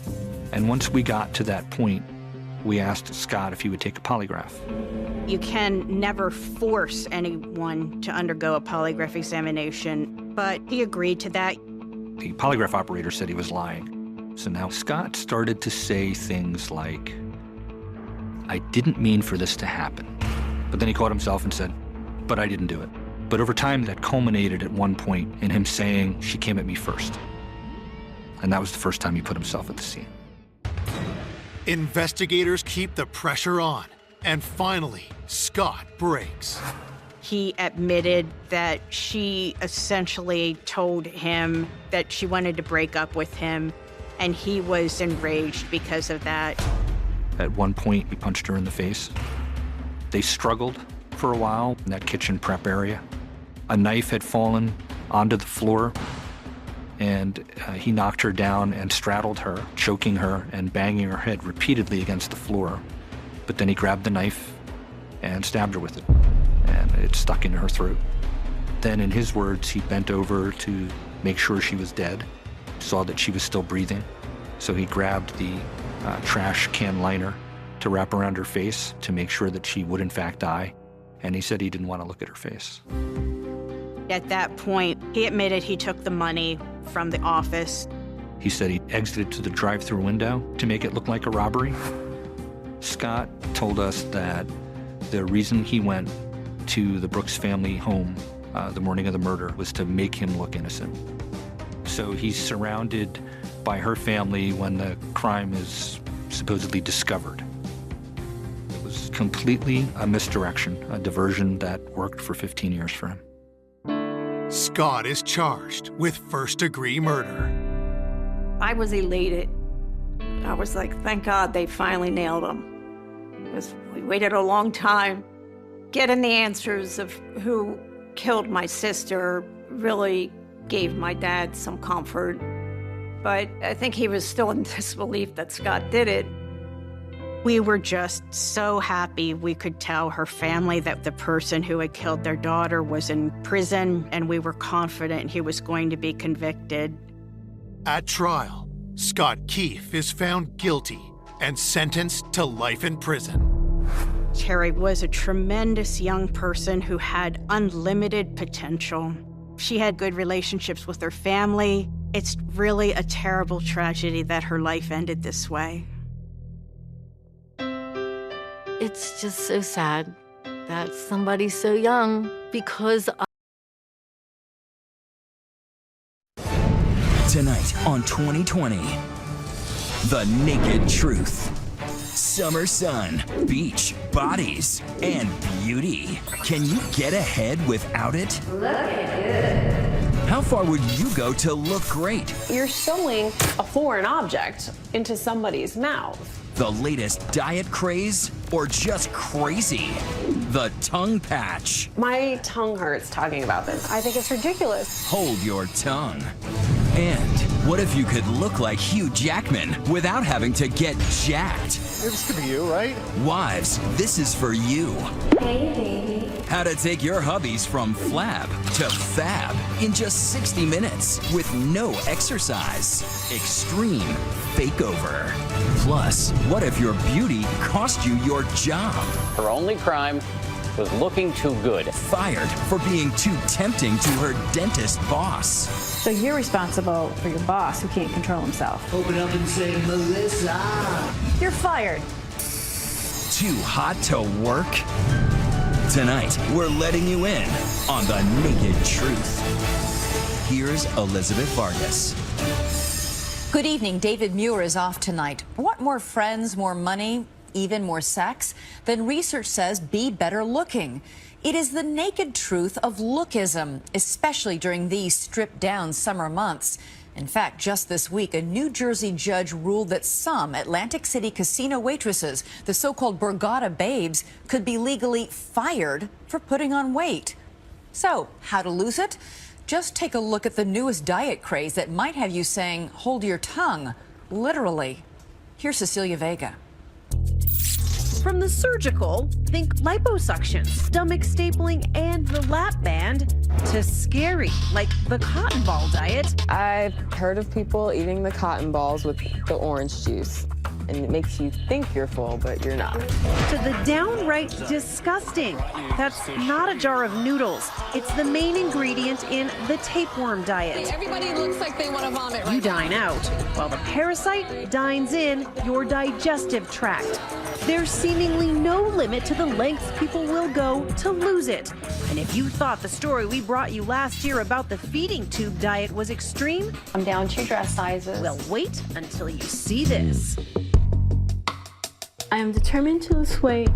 And once we got to that point, we asked Scott if he would take a polygraph. You can never force anyone to undergo a polygraph examination, but he agreed to that. The polygraph operator said he was lying. So now Scott started to say things like, I didn't mean for this to happen. But then he caught himself and said, but I didn't do it. But over time, that culminated at one point in him saying, she came at me first. And that was the first time he put himself at the scene. Investigators keep the pressure on, and finally, Scott breaks. He admitted that she essentially told him that she wanted to break up with him, and he was enraged because of that. At one point, he punched her in the face. They struggled for a while in that kitchen prep area. A knife had fallen onto the floor, and he knocked her down and straddled her, choking her and banging her head repeatedly against the floor. But then he grabbed the knife and stabbed her with it, and it stuck into her throat. Then, in his words, he bent over to make sure she was dead, saw that she was still breathing. So he grabbed the trash can liner to wrap around her face to make sure that she would in fact die. And he said he didn't want to look at her face. At that point, he admitted he took the money from the office. He said he exited to the drive-through window to make it look like a robbery. Scott told us that the reason he went to the Brooks family home the morning of the murder was to make him look innocent. So he's surrounded by her family when the crime is supposedly discovered. It was completely a misdirection, a diversion that worked for 15 years for him. Scott is charged with first-degree murder. I was elated. I was like, thank God they finally nailed him. Because we waited a long time. Getting the answers of who killed my sister really gave my dad some comfort. But I think he was still in disbelief that Scott did it. We were just so happy we could tell her family that the person who had killed their daughter was in prison, and we were confident he was going to be convicted. At trial, Scott Keefe is found guilty and sentenced to life in prison. Terry was a tremendous young person who had unlimited potential. She had good relationships with her family. It's really a terrible tragedy that her life ended this way. It's just so sad that somebody so young, because Tonight on 2020, The Naked Truth. Summer sun, beach, bodies, and beauty. Can you get ahead without it? How far would you go to look great? You're sewing a foreign object into somebody's mouth. The latest diet craze or just crazy? The tongue patch. My tongue hurts talking about this. I think it's ridiculous. Hold your tongue. And what if you could look like Hugh Jackman without having to get jacked? This could be you, right? Wives, this is for you. Hey, baby. How to take your hubbies from flab to fab in just 60 minutes with no exercise. Extreme fakeover. Plus, what if your beauty cost you your job? Her only crime was looking too good. Fired for being too tempting to her dentist boss. So you're responsible for your boss who can't control himself. Open up and say, Melissa. You're fired. Too hot to work? Tonight, we're letting you in on The Naked Truth. Here's Elizabeth Vargas. Good evening. David Muir is off tonight. Want more friends, more money, even more sex? Then research says be better looking. It is the naked truth of lookism, especially during these stripped-down summer months. In fact, just this week, a New Jersey judge ruled that some Atlantic City casino waitresses, the so-called Borgata babes, could be legally fired for putting on weight. So, how to lose it? Just take a look at the newest diet craze that might have you saying, hold your tongue, literally. Here's Cecilia Vega. From the surgical, think liposuction, stomach stapling, and the lap band, to scary, like the cotton ball diet. I've heard of people eating the cotton balls with the orange juice, and it makes you think you're full, but you're not. To the downright disgusting. That's not a jar of noodles. It's the main ingredient in the tapeworm diet. Everybody looks like they want to vomit right now. You dine out, while the parasite dines in your digestive tract. There's seemingly no limit to the lengths people will go to lose it. And if you thought the story we brought you last year about the feeding tube diet was extreme, I'm down 2 dress sizes. Well, wait until you see this. I am determined to lose weight.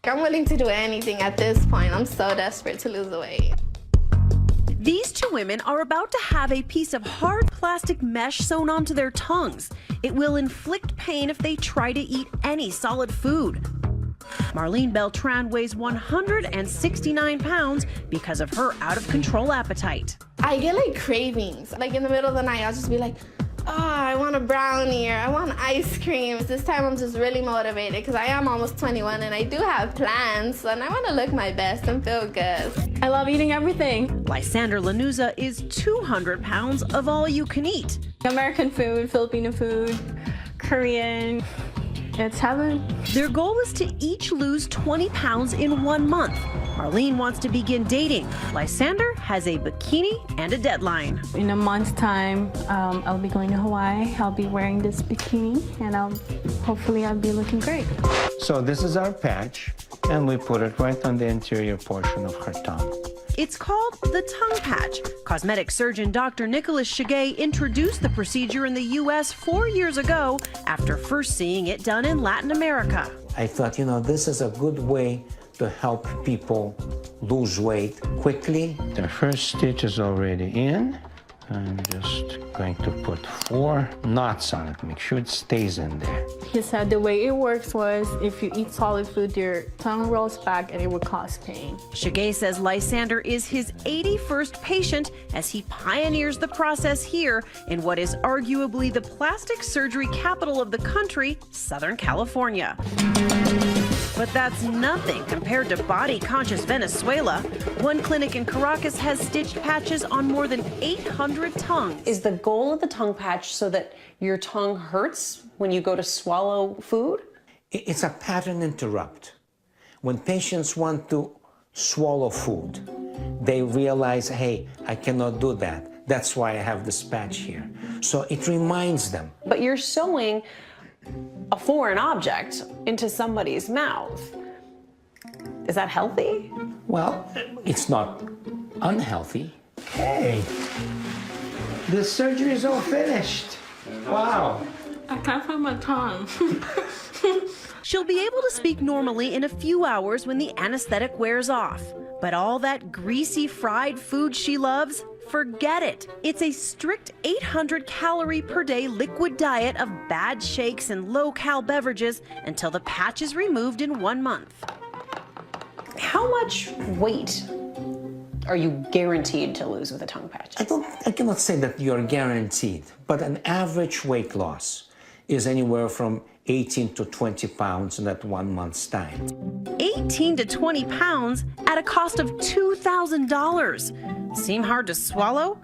I'm willing to do anything at this point. I'm so desperate to lose the weight. These two women are about to have a piece of hard plastic mesh sewn onto their tongues. It will inflict pain if they try to eat any solid food. Marlene Beltran weighs 169 pounds because of her out-of-control appetite. I get like cravings. Like in the middle of the night, I'll just be like, oh, I want a brownie or I want ice cream. This time I'm just really motivated because I am almost 21 and I do have plans and I want to look my best and feel good. I love eating everything. Lysander Lanuza is 200 pounds of all you can eat. American food, Filipino food, Korean. It's heaven. Their goal is to each lose 20 pounds in 1 month. Marlene wants to begin dating. Lysander has a bikini and a deadline. In a month's time, I'll be going to Hawaii. I'll be wearing this bikini, and hopefully I'll be looking great. So this is our patch, and we put it right on the interior portion of her tongue. It's called the tongue patch. Cosmetic surgeon Dr. Nicholas Shigay introduced the procedure in the U.S. 4 years ago after first seeing it done in Latin America. I thought, this is a good way to help people lose weight quickly. The first stitch is already in. I'm just going to put 4 knots on it. Make sure it stays in there. He said the way it works was if you eat solid food, your tongue rolls back and it would cause pain. Shigay says Lysander is his 81st patient as he pioneers the process here in what is arguably the plastic surgery capital of the country, Southern California. But that's nothing compared to body-conscious Venezuela. One clinic in Caracas has stitched patches on more than 800 tongues. Is the goal of the tongue patch so that your tongue hurts when you go to swallow food? It's a pattern interrupt. When patients want to swallow food, they realize, hey, I cannot do that. That's why I have this patch here. So it reminds them. But you're sewing a foreign object into somebody's mouth. Is that healthy? Well, it's not unhealthy. Hey, the surgery is all finished. Wow. I can't feel my tongue. She'll be able to speak normally in a few hours when the anesthetic wears off. But all that greasy fried food she loves, forget it. It's a strict 800 calorie per day liquid diet of bad shakes and low-cal beverages until the patch is removed in 1 month. How much weight are you guaranteed to lose with a tongue patch? I cannot say that you're guaranteed, but an average weight loss is anywhere from 18 to 20 pounds in that 1 month's time. 18 to 20 pounds at a cost of $2,000. Seem hard to swallow?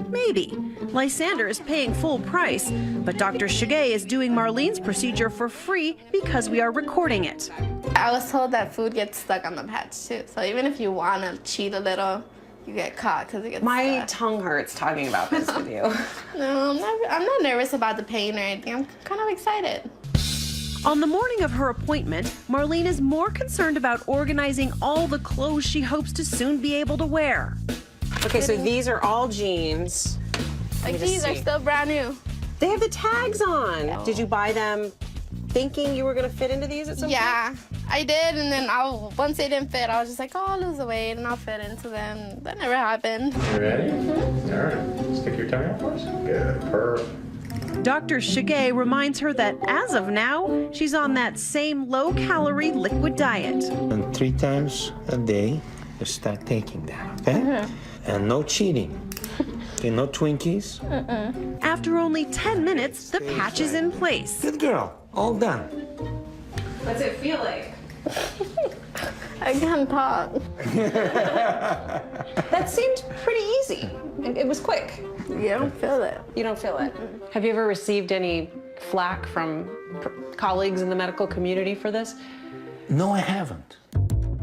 Maybe. Lysander is paying full price, but Dr. Shigay is doing Marlene's procedure for free because we are recording it. I was told that food gets stuck on the patch too, so even if you want to cheat a little, you get caught because it gets My stuck. tongue hurts talking about this with you. No, I'm not nervous about the pain or anything. I'm kind of excited. On the morning of her appointment, Marlene is more concerned about organizing all the clothes she hopes to soon be able to wear. Okay, so these are all jeans. Like these are still brand new. They have the tags on. Did you buy them thinking you were going to fit into these at some point? Yeah, I did, and then once they didn't fit, I was just like, oh, I'll lose the weight and I'll fit into them. That never happened. You ready? All right. Stick your tongue out for us. Good. Perfect. Dr. Shigay reminds her that as of now, she's on that same low-calorie liquid diet. And 3 times a day, you start taking that, okay? And no cheating. Okay, no Twinkies. After only 10 minutes, the patch is in place. Good girl. All done. What's it feel like? I can't talk. That seemed pretty easy. It was quick. You don't feel it. You don't feel it. Have you ever received any flack from colleagues in the medical community for this? No, I haven't.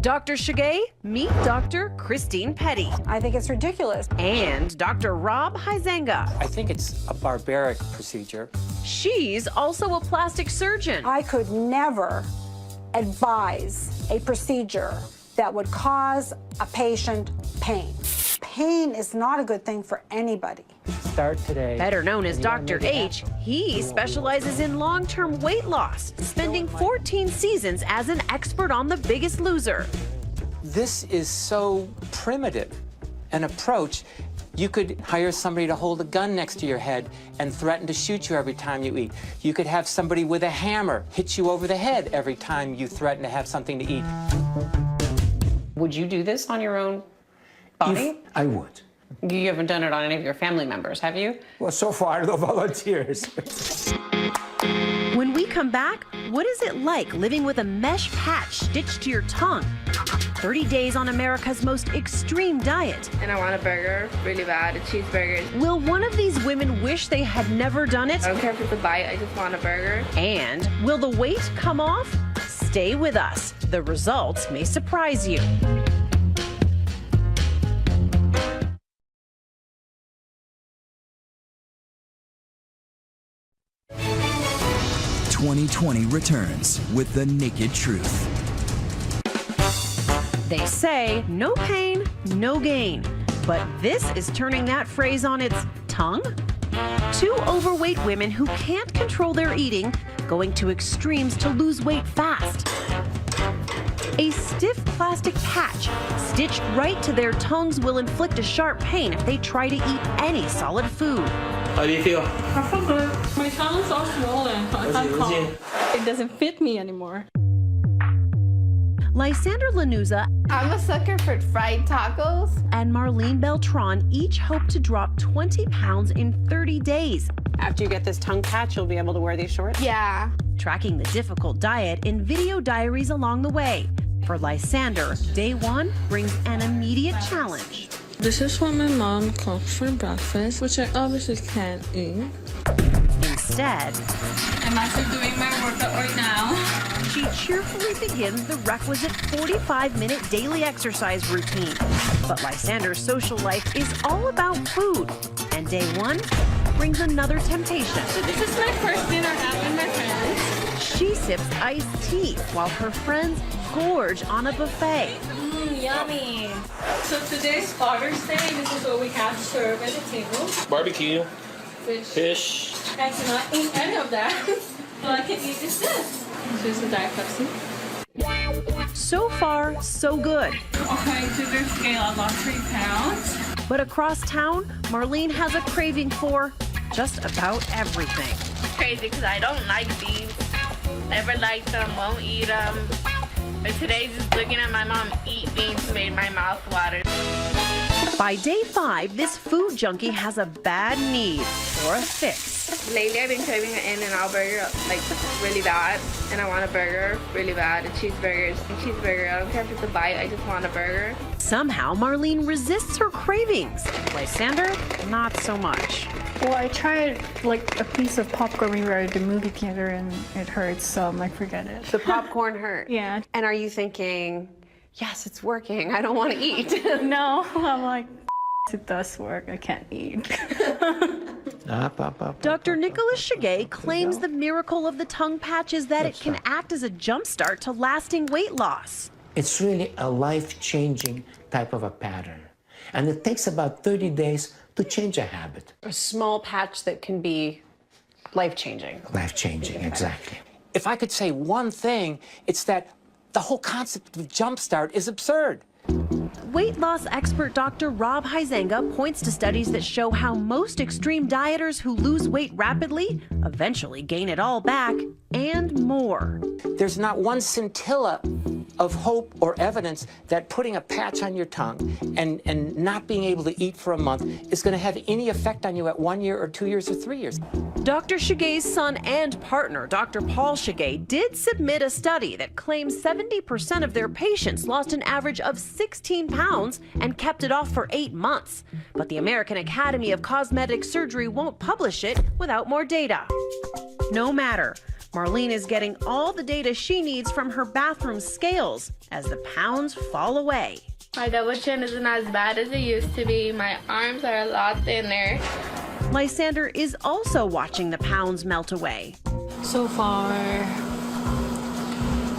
Dr. Shigay, meet Dr. Christine Petty. I think it's ridiculous. And Dr. Rob Huizenga. I think it's a barbaric procedure. She's also a plastic surgeon. I could never advise a procedure that would cause a patient pain. Pain is not a good thing for anybody. start today. Better known as Dr. H, he specializes in long-term weight loss, spending 14 seasons as an expert on The Biggest Loser. This is so primitive an approach. You could hire somebody to hold a gun next to your head and threaten to shoot you every time you eat. You could have somebody with a hammer hit you over the head every time you threaten to have something to eat. Would you do this on your own body? I would. You haven't done it on any of your family members, have you? Well, so far, no volunteers. When we come back, what is it like living with a mesh patch stitched to your tongue? 30 days on America's most extreme diet. And I want a burger really bad, a cheeseburger. Will one of these women wish they had never done it? I don't care if it's a bite, I just want a burger. And will the weight come off? Stay with us. The results may surprise you. "2020 returns with the naked truth." They say no pain, no gain. But this is turning that phrase on its tongue. Two overweight women who can't control their eating, going to extremes to lose weight fast. A stiff plastic patch stitched right to their tongues will inflict a sharp pain if they try to eat any solid food. How do you feel? I feel good. My tongue's all swollen. I can't call. It doesn't fit me anymore. Lysandra Lanuza I'm a sucker for fried tacos. and Marlene Beltran each hope to drop 20 pounds in 30 days. After you get this tongue patch, you'll be able to wear these shorts? Yeah. Tracking the difficult diet in video diaries along the way. For Lysander, day one brings an immediate challenge. This is what my mom cooks for breakfast, which I obviously can't eat. Instead, I'm actually doing my workout right now. she cheerfully begins the requisite 45-minute daily exercise routine. But Lysander's social life is all about food, and day one brings another temptation. So this is my first dinner out with my friends. She sips iced tea while her friends gorge on a buffet. Yummy. So today's Father's Day, this is what we have served at the table. Barbecue, Fish. I cannot eat any of that. All I can eat is this. This is the Diet Pepsi. So far, so good. According to their scale, I lost 3 pounds. But across town, Marlene has a craving for just about everything. Crazy because I don't like beans. Never liked them, won't eat them. But today, just looking at my mom eat beans made my mouth water. By day 5, this food junkie has a bad need for a fix. Lately, I've been craving an In-N-Out burger, like, really bad. And I want a burger really bad, a cheeseburger. I don't care if it's a bite, I just want a burger. Somehow, Marlene resists her cravings. Lysander, not so much. Well, I tried like a piece of popcorn when we were at the movie theater and it hurts, so I'm like, forget it. The popcorn hurt? Yeah. And are you thinking, yes, it's working, I don't want to eat? No, I'm like, it does work, I can't eat. Dr. Nicholas Shigay claims the miracle of the tongue patch is that it can act as a jumpstart to lasting weight loss. It's really a life-changing type of a pattern. And it takes about 30 days to change a habit. A small patch that can be life-changing. Life-changing, exactly. If I could say one thing, it's that the whole concept of jumpstart is absurd. Weight loss expert Dr. Rob Huizenga points to studies that show how most extreme dieters who lose weight rapidly eventually gain it all back and more. There's not one scintilla of hope or evidence that putting a patch on your tongue and not being able to eat for a month is going to have any effect on you at 1 year or 2 years or 3 years. Dr. Shigay's son and partner, Dr. Paul Shigay, did submit a study that claims 70% of their patients lost an average of 16 pounds and kept it off for 8 months. But the American Academy of Cosmetic Surgery won't publish it without more data. No matter. Marlene is getting all the data she needs from her bathroom scales as the pounds fall away. My double chin isn't as bad as it used to be. My arms are a lot thinner. Lysander is also watching the pounds melt away. So far,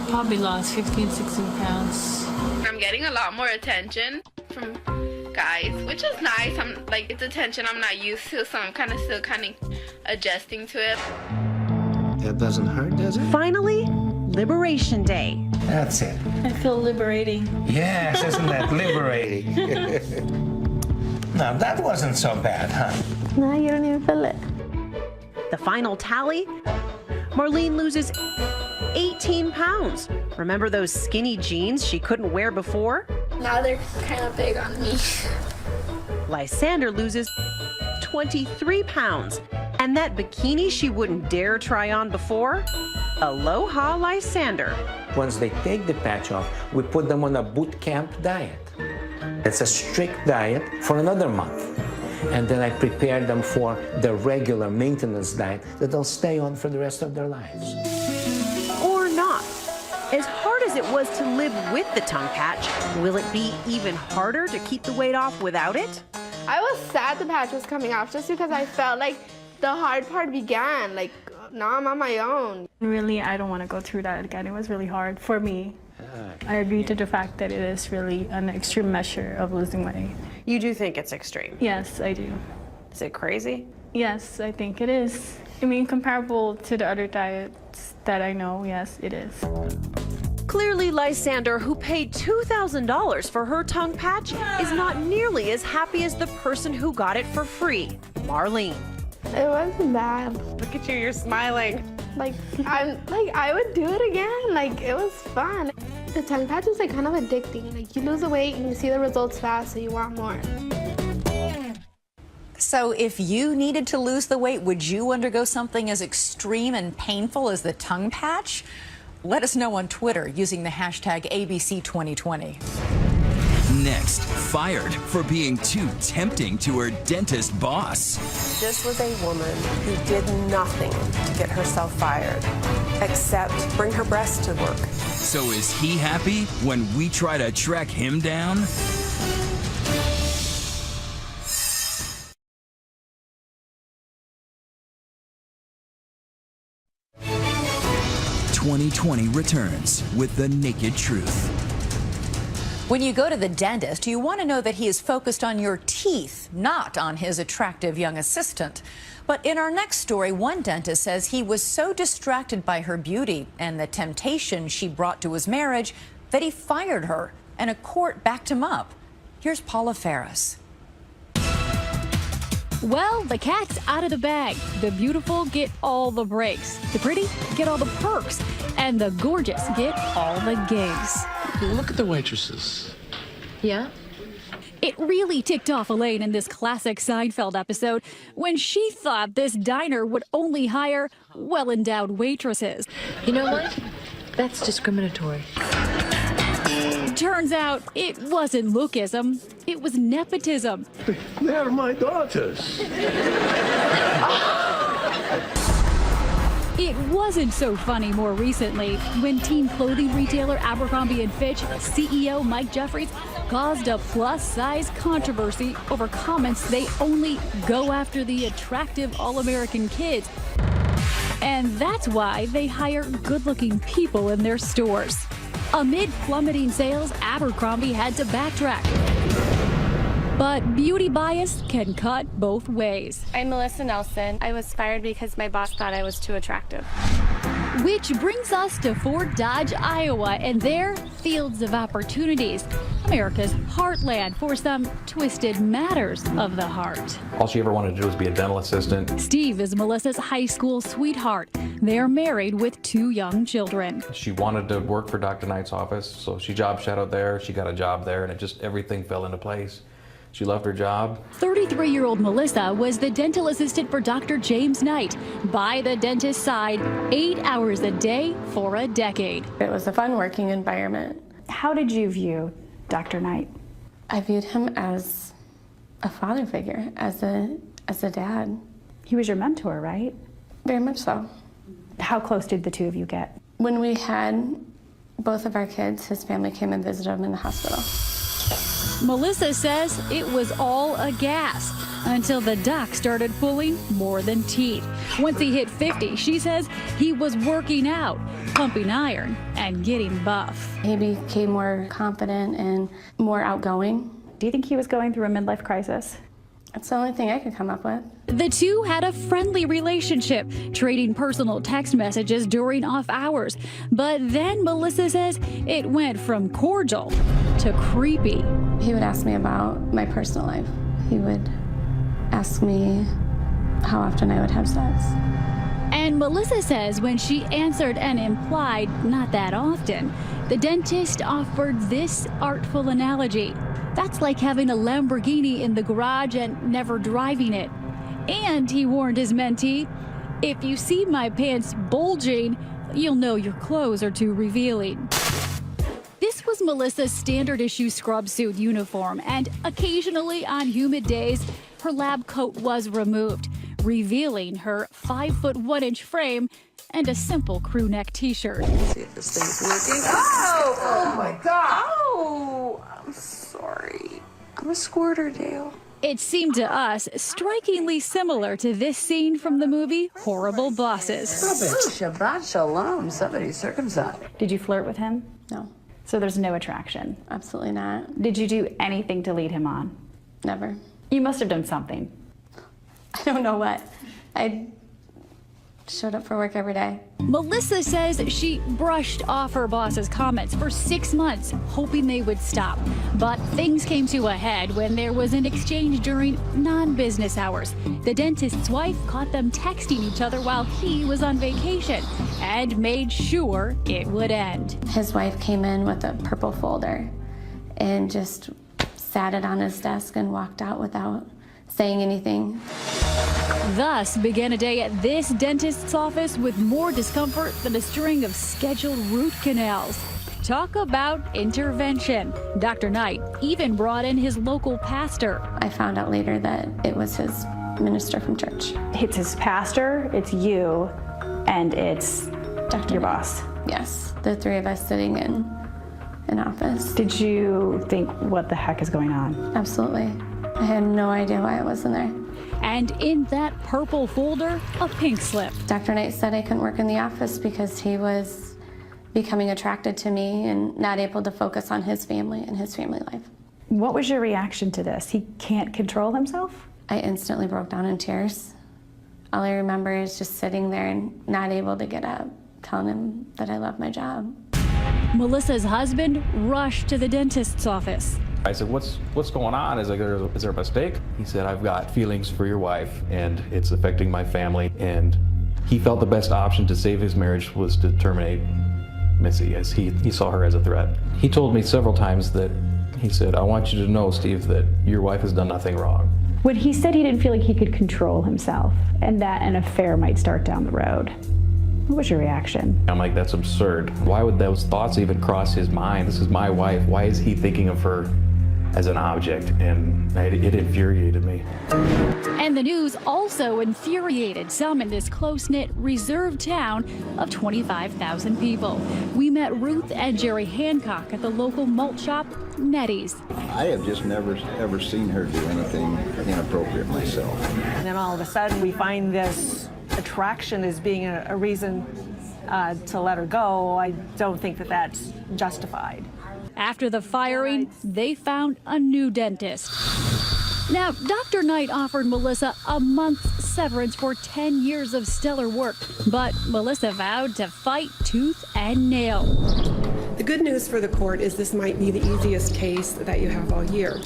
probably lost 15, 16 pounds. I'm getting a lot more attention from eyes, which is nice. I'm like, it's attention I'm not used to, so I'm still adjusting to it. That doesn't hurt, does it? Finally, Liberation Day. That's it. I feel liberating. Yes, isn't that liberating? No, that wasn't so bad, huh? No, you don't even feel it. The final tally, Marlene loses 18 pounds. Remember those skinny jeans she couldn't wear before? Now they're kind of big on me. Lysander loses 23 pounds. And that bikini she wouldn't dare try on before? Aloha, Lysander. Once they take the patch off, we put them on a boot camp diet. It's a strict diet for another month. And then I prepare them for the regular maintenance diet that they'll stay on for the rest of their lives. Or not. As hard as it was to live with the tongue patch, will it be even harder to keep the weight off without it? I was sad the patch was coming off just because I felt like the hard part began. Like, now I'm on my own. Really, I don't want to go through that again. It was really hard for me. I agree to the fact that it is really an extreme measure of losing weight. You do think it's extreme? Yes, I do. Is it crazy? Yes, I think it is. I mean, comparable to the other diets that I know, yes, it is. Clearly, Lysander, who paid $2,000 for her tongue patch, is not nearly as happy as the person who got it for free, Marlene. It wasn't bad. Look at you, you're smiling. I would do it again. Like, it was fun. The tongue patch is kind of addicting. Like, you lose the weight and you see the results fast, so you want more. So if you needed to lose the weight, would you undergo something as extreme and painful as the tongue patch? Let us know on Twitter using the hashtag ABC2020. Next, fired for being too tempting to her dentist boss. This was a woman who did nothing to get herself fired, except bring her breasts to work. So is he happy when we try to track him down? "2020 returns with the naked truth." When you go to the dentist, you want to know that he is focused on your teeth, not on his attractive young assistant. But in our next story, one dentist says he was so distracted by her beauty and the temptation she brought to his marriage that he fired her, and a court backed him up. Here's Paula Ferris. Well, the cat's out of the bag. The beautiful get all the breaks. The pretty get all the perks. And the gorgeous get all the gigs. Look at the waitresses. Yeah? It really ticked off Elaine in this classic Seinfeld episode when she thought this diner would only hire well-endowed waitresses. You know what? That's discriminatory. Turns out it wasn't lookism, it was nepotism. They're my daughters. It wasn't so funny more recently when teen clothing retailer Abercrombie & Fitch CEO Mike Jeffries caused a plus-size controversy over comments they only go after the attractive all-American kids. And that's why they hire good-looking people in their stores. Amid plummeting sales, Abercrombie had to backtrack. But beauty bias can cut both ways. I'm Melissa Nelson. I was fired because my boss thought I was too attractive. Which brings us to Fort Dodge, Iowa, and their fields of opportunities. America's heartland for some twisted matters of the heart. All she ever wanted to do was be a dental assistant. Steve is Melissa's high school sweetheart. They're married with 2 young children. She wanted to work for Dr. Knight's office, so she job shadowed there. She got a job there, and everything fell into place. She loved her job. 33-year-old Melissa was the dental assistant for Dr. James Knight, by the dentist's side, 8 hours a day for a decade. It was a fun working environment. How did you view Dr. Knight? I viewed him as a father figure, as a dad. He was your mentor, right? Very much so. How close did the two of you get? When we had both of our kids, his family came and visited him in the hospital. Melissa says it was all a gas until the doc started pulling more than teeth. Once he hit 50, she says he was working out, pumping iron, and getting buff. He became more confident and more outgoing, Do you think he was going through a midlife crisis? That's the only thing I could come up with. The two had a friendly relationship, trading personal text messages during off hours. But then Melissa says it went from cordial to creepy. He would ask me about my personal life. He would ask me how often I would have sex. And Melissa says when she answered and implied not that often, the dentist offered this artful analogy. That's like having a Lamborghini in the garage and never driving it. And he warned his mentee, if you see my pants bulging, you'll know your clothes are too revealing. This was Melissa's standard issue scrub suit uniform, and occasionally on humid days, her lab coat was removed, revealing her 5'1" frame and a simple crew neck t-shirt. See if this thing's working. Oh my God. Oh, I'm sorry. I'm a squirter, Dale. It seemed to us strikingly similar to this scene from the movie Horrible Bosses. Oh, Shabbat Shalom. Somebody's circumcised. Did you flirt with him? No. So there's no attraction? Absolutely not. Did you do anything to lead him on? Never. You must have done something. I don't know what. I showed up for work every day. Melissa says she brushed off her boss's comments for 6 months, hoping they would stop. But things came to a head when there was an exchange during non-business hours. The dentist's wife caught them texting each other while he was on vacation and made sure it would end. His wife came in with a purple folder and just sat it on his desk and walked out without saying anything. Thus began a day at this dentist's office with more discomfort than a string of scheduled root canals. Talk about intervention. Dr. Knight even brought in his local pastor. I found out later that it was his minister from church. It's his pastor, it's you, and it's your boss. Yes, the three of us sitting in an office. Did you think, what the heck is going on? Absolutely. I had no idea why I was in there. And in that purple folder, a pink slip. Dr. Knight said I couldn't work in the office because he was becoming attracted to me and not able to focus on his family and his family life. What was your reaction to this? He can't control himself? I instantly broke down in tears. All I remember is just sitting there and not able to get up, telling him that I love my job. Melissa's husband rushed to the dentist's office. I said, what's going on? Is there a mistake? He said, I've got feelings for your wife and it's affecting my family. And he felt the best option to save his marriage was to terminate Missy, as he saw her as a threat. He told me several times that, he said, I want you to know, Steve, that your wife has done nothing wrong. When he said he didn't feel like he could control himself and that an affair might start down the road, what was your reaction? I'm like, that's absurd. Why would those thoughts even cross his mind? This is my wife. Why is he thinking of her as an object? And it infuriated me. And the news also infuriated some in this close-knit, reserved town of 25,000 people. We met Ruth and Jerry Hancock at the local malt shop, Nettie's. I have just never, ever seen her do anything inappropriate myself. And then all of a sudden we find this attraction as being a reason to let her go. I don't think that that's justified. After the firing, they found a new dentist. Now, Dr. Knight offered Melissa a month's severance for 10 years of stellar work, but Melissa vowed to fight tooth and nail. The good news for the court is this might be the easiest case that you have all year.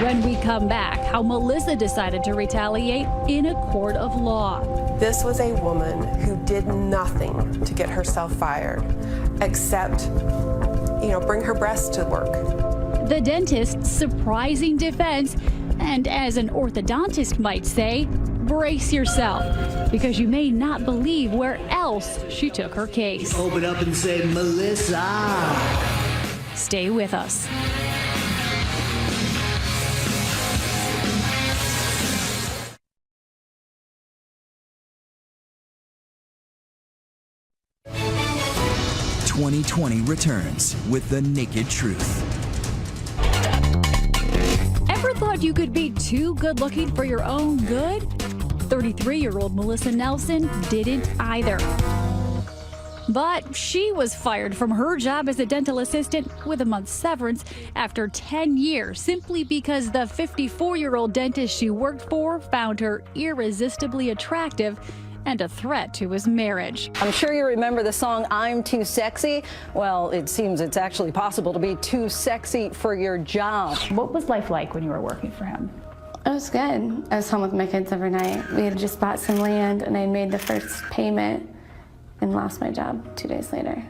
When we come back, how Melissa decided to retaliate in a court of law. This was a woman who did nothing to get herself fired, except, bring her breasts to work. The dentist's surprising defense, and as an orthodontist might say, brace yourself, because you may not believe where else she took her case. Open up and say, Melissa. Stay with us. "2020 returns with the naked truth." Ever thought you could be too good looking for your own good? 33-year-old Melissa Nelson didn't either. But she was fired from her job as a dental assistant with a month's severance after 10 years simply because the 54-year-old dentist she worked for found her irresistibly attractive and a threat to his marriage. I'm sure you remember the song I'm Too Sexy. Well, it seems it's actually possible to be too sexy for your job. What was life like when you were working for him? It was good. I was home with my kids every night. We had just bought some land and I made the first payment and lost my job 2 days later.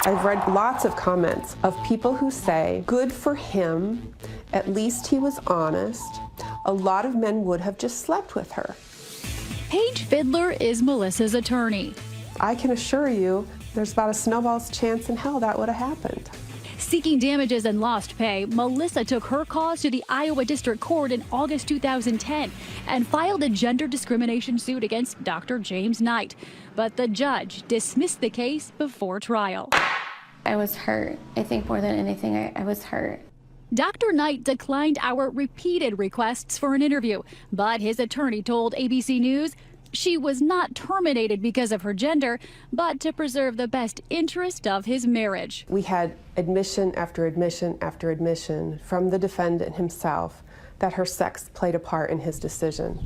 I've read lots of comments of people who say, good for him, at least he was honest. A lot of men would have just slept with her. Paige Fiddler is Melissa's attorney. I can assure you, there's about a snowball's chance in hell that would have happened. Seeking damages and lost pay, Melissa took her cause to the Iowa District Court in August 2010 and filed a gender discrimination suit against Dr. James Knight. But the judge dismissed the case before trial. I was hurt. I think more than anything, I was hurt. Dr. Knight declined our repeated requests for an interview, but his attorney told ABC News she was not terminated because of her gender, but to preserve the best interest of his marriage. We had admission after admission after admission from the defendant himself that her sex played a part in his decision.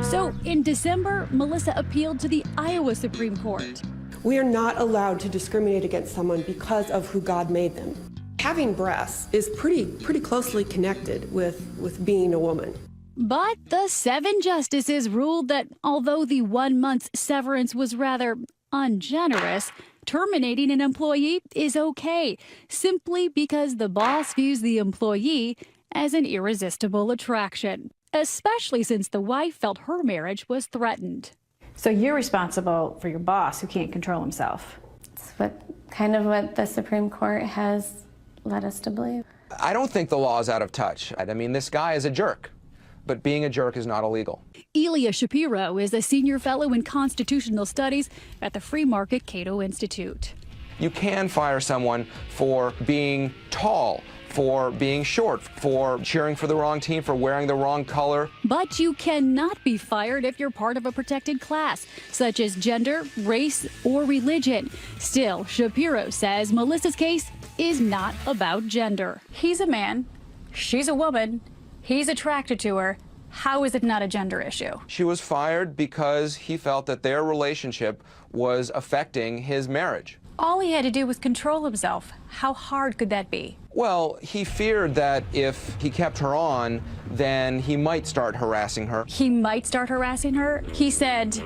So in December, Melissa appealed to the Iowa Supreme Court. We are not allowed to discriminate against someone because of who God made them. Having breasts is pretty closely connected with being a woman. But the 7 justices ruled that although the 1 month's severance was rather ungenerous, terminating an employee is okay, simply because the boss views the employee as an irresistible attraction, especially since the wife felt her marriage was threatened. So you're responsible for your boss who can't control himself. It's what the Supreme Court has led us to believe. I don't think the law is out of touch. I mean, this guy is a jerk, but being a jerk is not illegal. Elia Shapiro is a senior fellow in constitutional studies at the Free Market Cato Institute. You can fire someone for being tall, for being short, for cheering for the wrong team, for wearing the wrong color. But you cannot be fired if you're part of a protected class, such as gender, race, or religion. Still, Shapiro says Melissa's case is not about gender. He's a man, she's a woman, he's attracted to her. How is it not a gender issue? She was fired because he felt that their relationship was affecting his marriage. All he had to do was control himself. How hard could that be? Well, he feared that if he kept her on, then he might start harassing her. He might start harassing her? He said,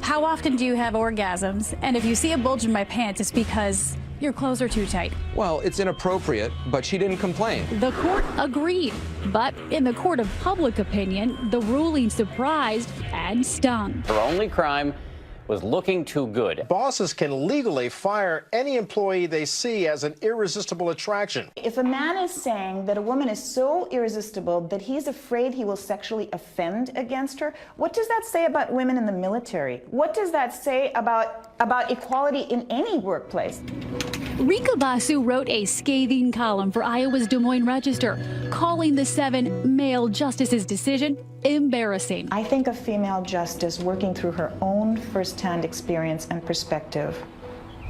how often do you have orgasms? And if you see a bulge in my pants, it's because your clothes are too tight. Well, it's inappropriate, but she didn't complain. The court agreed, but in the court of public opinion, the ruling surprised and stung. Her only crime was looking too good. Bosses can legally fire any employee they see as an irresistible attraction. If a man is saying that a woman is so irresistible that he's afraid he will sexually offend against her, what does that say about women in the military? What does that say about equality in any workplace? Rika Basu wrote a scathing column for Iowa's Des Moines Register, calling the 7 male justices' decision embarrassing. I think a female justice working through her own first-hand experience and perspective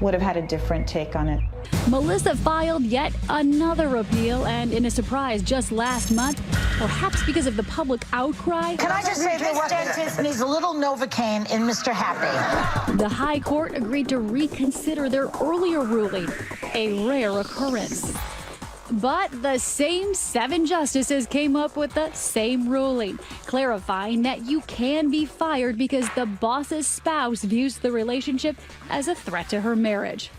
would have had a different take on it. Melissa filed yet another appeal, and in a surprise just last month, perhaps because of the public outcry, can I just say this dentist needs a little Novocaine in Mr. Happy? The High Court agreed to reconsider their earlier ruling, a rare occurrence. But the same 7 justices came up with the same ruling, clarifying that you can be fired because the boss's spouse views the relationship as a threat to her marriage.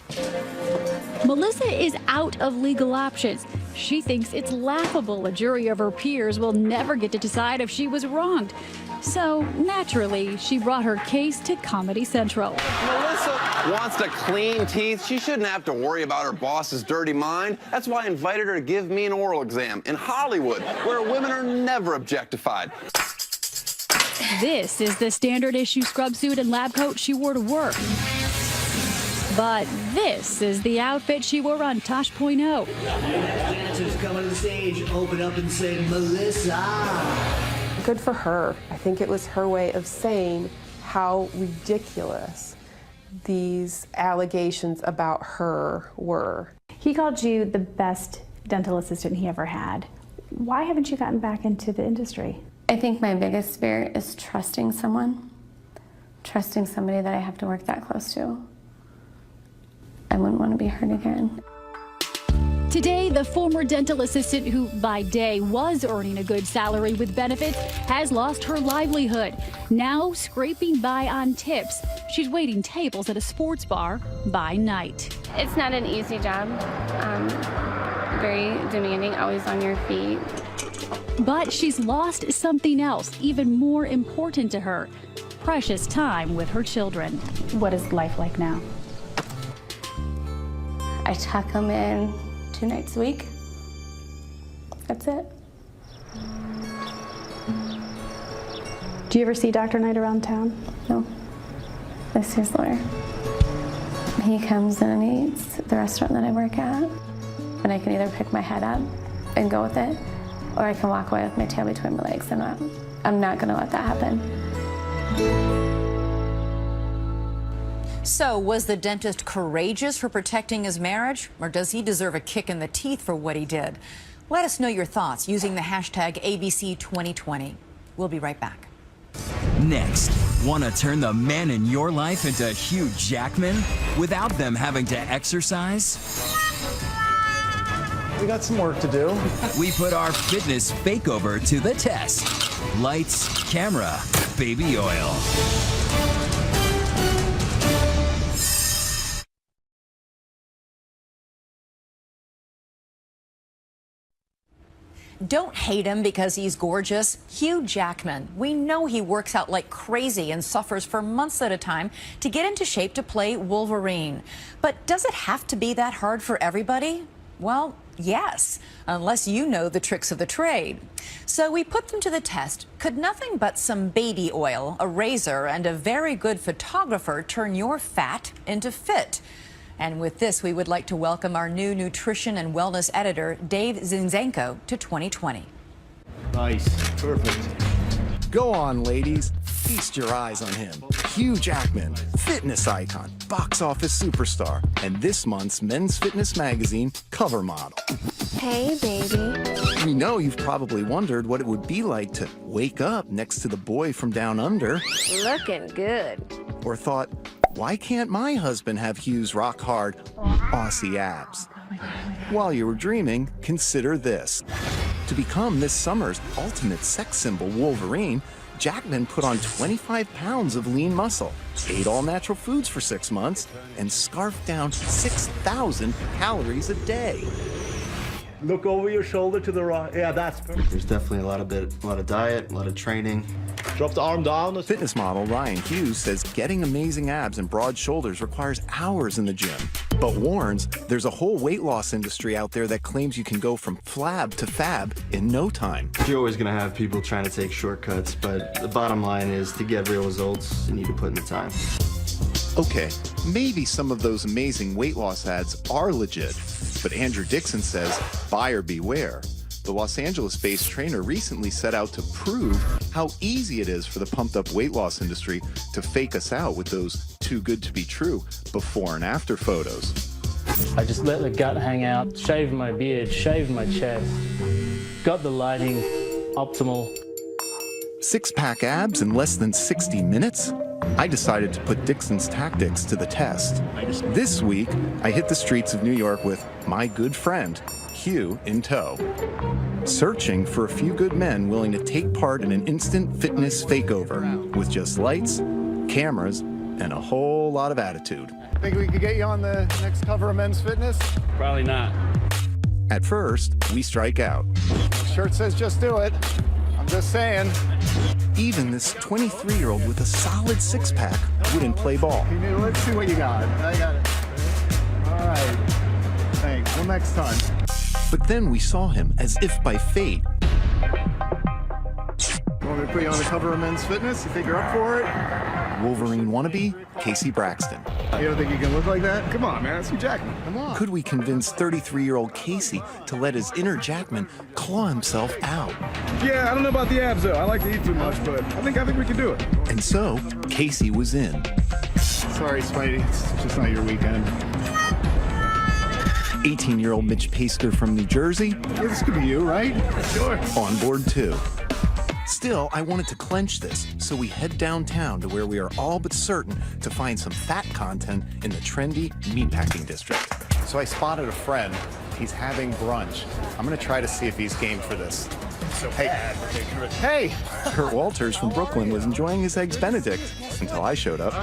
Melissa is out of legal options. She thinks it's laughable a jury of her peers will never get to decide if she was wronged. So, naturally, she brought her case to Comedy Central. Melissa wants to clean teeth. She shouldn't have to worry about her boss's dirty mind. That's why I invited her to give me an oral exam in Hollywood, where women are never objectified. This is the standard issue scrub suit and lab coat she wore to work. But this is the outfit she wore on Tosh.0. Dancers coming to the stage, open up and say, Melissa. Good for her. I think it was her way of saying how ridiculous these allegations about her were. He called you the best dental assistant he ever had. Why haven't you gotten back into the industry? I think my biggest fear is trusting someone, trusting somebody that I have to work that close to. I wouldn't want to be hurt again. Today, the former dental assistant who by day was earning a good salary with benefits has lost her livelihood. Now scraping by on tips. She's waiting tables at a sports bar by night. It's not an easy job. Very demanding, always on your feet. But she's lost something else, even more important to her. Precious time with her children. What is life like now? I tuck them in 2 nights a week. That's it. Do you ever see Dr. Knight around town? No. This is his lawyer. He comes in and eats at the restaurant that I work at. And I can either pick my head up and go with it, or I can walk away with my tail between my legs. I'm not gonna let that happen. So, was the dentist courageous for protecting his marriage, or does he deserve a kick in the teeth for what he did? Let us know your thoughts using the hashtag ABC2020. We'll be right back. Next, want to turn the men in your life into Hugh Jackman without them having to exercise? We got some work to do. We put our fitness fakeover to the test. Lights, camera, baby oil. Don't hate him because he's gorgeous. Hugh Jackman. We know he works out like crazy and suffers for months at a time to get into shape to play Wolverine. But does it have to be that hard for everybody? Well, yes, unless you know the tricks of the trade. So we put them to the test. Could nothing but some baby oil, a razor, and a very good photographer turn your fat into fit? And with this, we would like to welcome our new nutrition and wellness editor, Dave Zinzenko, to 2020. Nice. Perfect. Go on, ladies. Feast your eyes on him. Hugh Jackman, fitness icon, box office superstar, and this month's Men's Fitness magazine cover model. Hey, baby. We know you've probably wondered what it would be like to wake up next to the boy from down under. Looking good. Or thought, why can't my husband have Hugh's rock-hard Aussie abs? While you were dreaming, consider this. To become this summer's ultimate sex symbol, Wolverine, Jackman put on 25 pounds of lean muscle, ate all natural foods for 6 months, and scarfed down 6,000 calories a day. Look over your shoulder to the right. Yeah, that's perfect. There's definitely a lot of diet, a lot of training. Drop the arm down. Fitness model Ryan Hughes says getting amazing abs and broad shoulders requires hours in the gym, but warns there's a whole weight loss industry out there that claims you can go from flab to fab in no time. You're always going to have people trying to take shortcuts, but the bottom line is to get real results, you need to put in the time. Okay, maybe some of those amazing weight loss ads are legit, but Andrew Dixon says buyer beware. The Los Angeles-based trainer recently set out to prove how easy it is for the pumped-up weight loss industry to fake us out with those too good to be true before and after photos. I just let the gut hang out, shaved my beard, shaved my chest, got the lighting optimal. 6-pack abs in less than 60 minutes? I decided to put Dixon's tactics to the test. This week, I hit the streets of New York with my good friend, Hugh, in tow, searching for a few good men willing to take part in an instant fitness fakeover with just lights, cameras, and a whole lot of attitude. Think we could get you on the next cover of Men's Fitness? Probably not. At first, we strike out. The shirt says just do it. I'm just saying. Even this 23-year-old with a solid 6-pack wouldn't play ball. Let's see what you got. I got it. All right. Thanks. Well, next time. But then we saw him as if by fate. Want me to put you on the cover of Men's Fitness? You think you're up for it? Wolverine wannabe, Casey Braxton. You don't think you can look like that? Come on, man. That's Hugh Jackman. Come on. Could we convince 33-year-old Casey to let his inner Jackman claw himself out? Yeah, I don't know about the abs, though. I like to eat too much, but I think we can do it. And so, Casey was in. Sorry, Spidey. It's just not your weekend. 18-year-old Mitch Paster from New Jersey. Yeah, this could be you, right? Sure. On board too. Still, I wanted to clench this, so we head downtown to where we are all but certain to find some fat content in the trendy meatpacking district. So I spotted a friend. He's having brunch. I'm gonna try to see if he's game for this. So hey! Kurt Walters from Brooklyn was enjoying his Eggs Benedict until I showed up.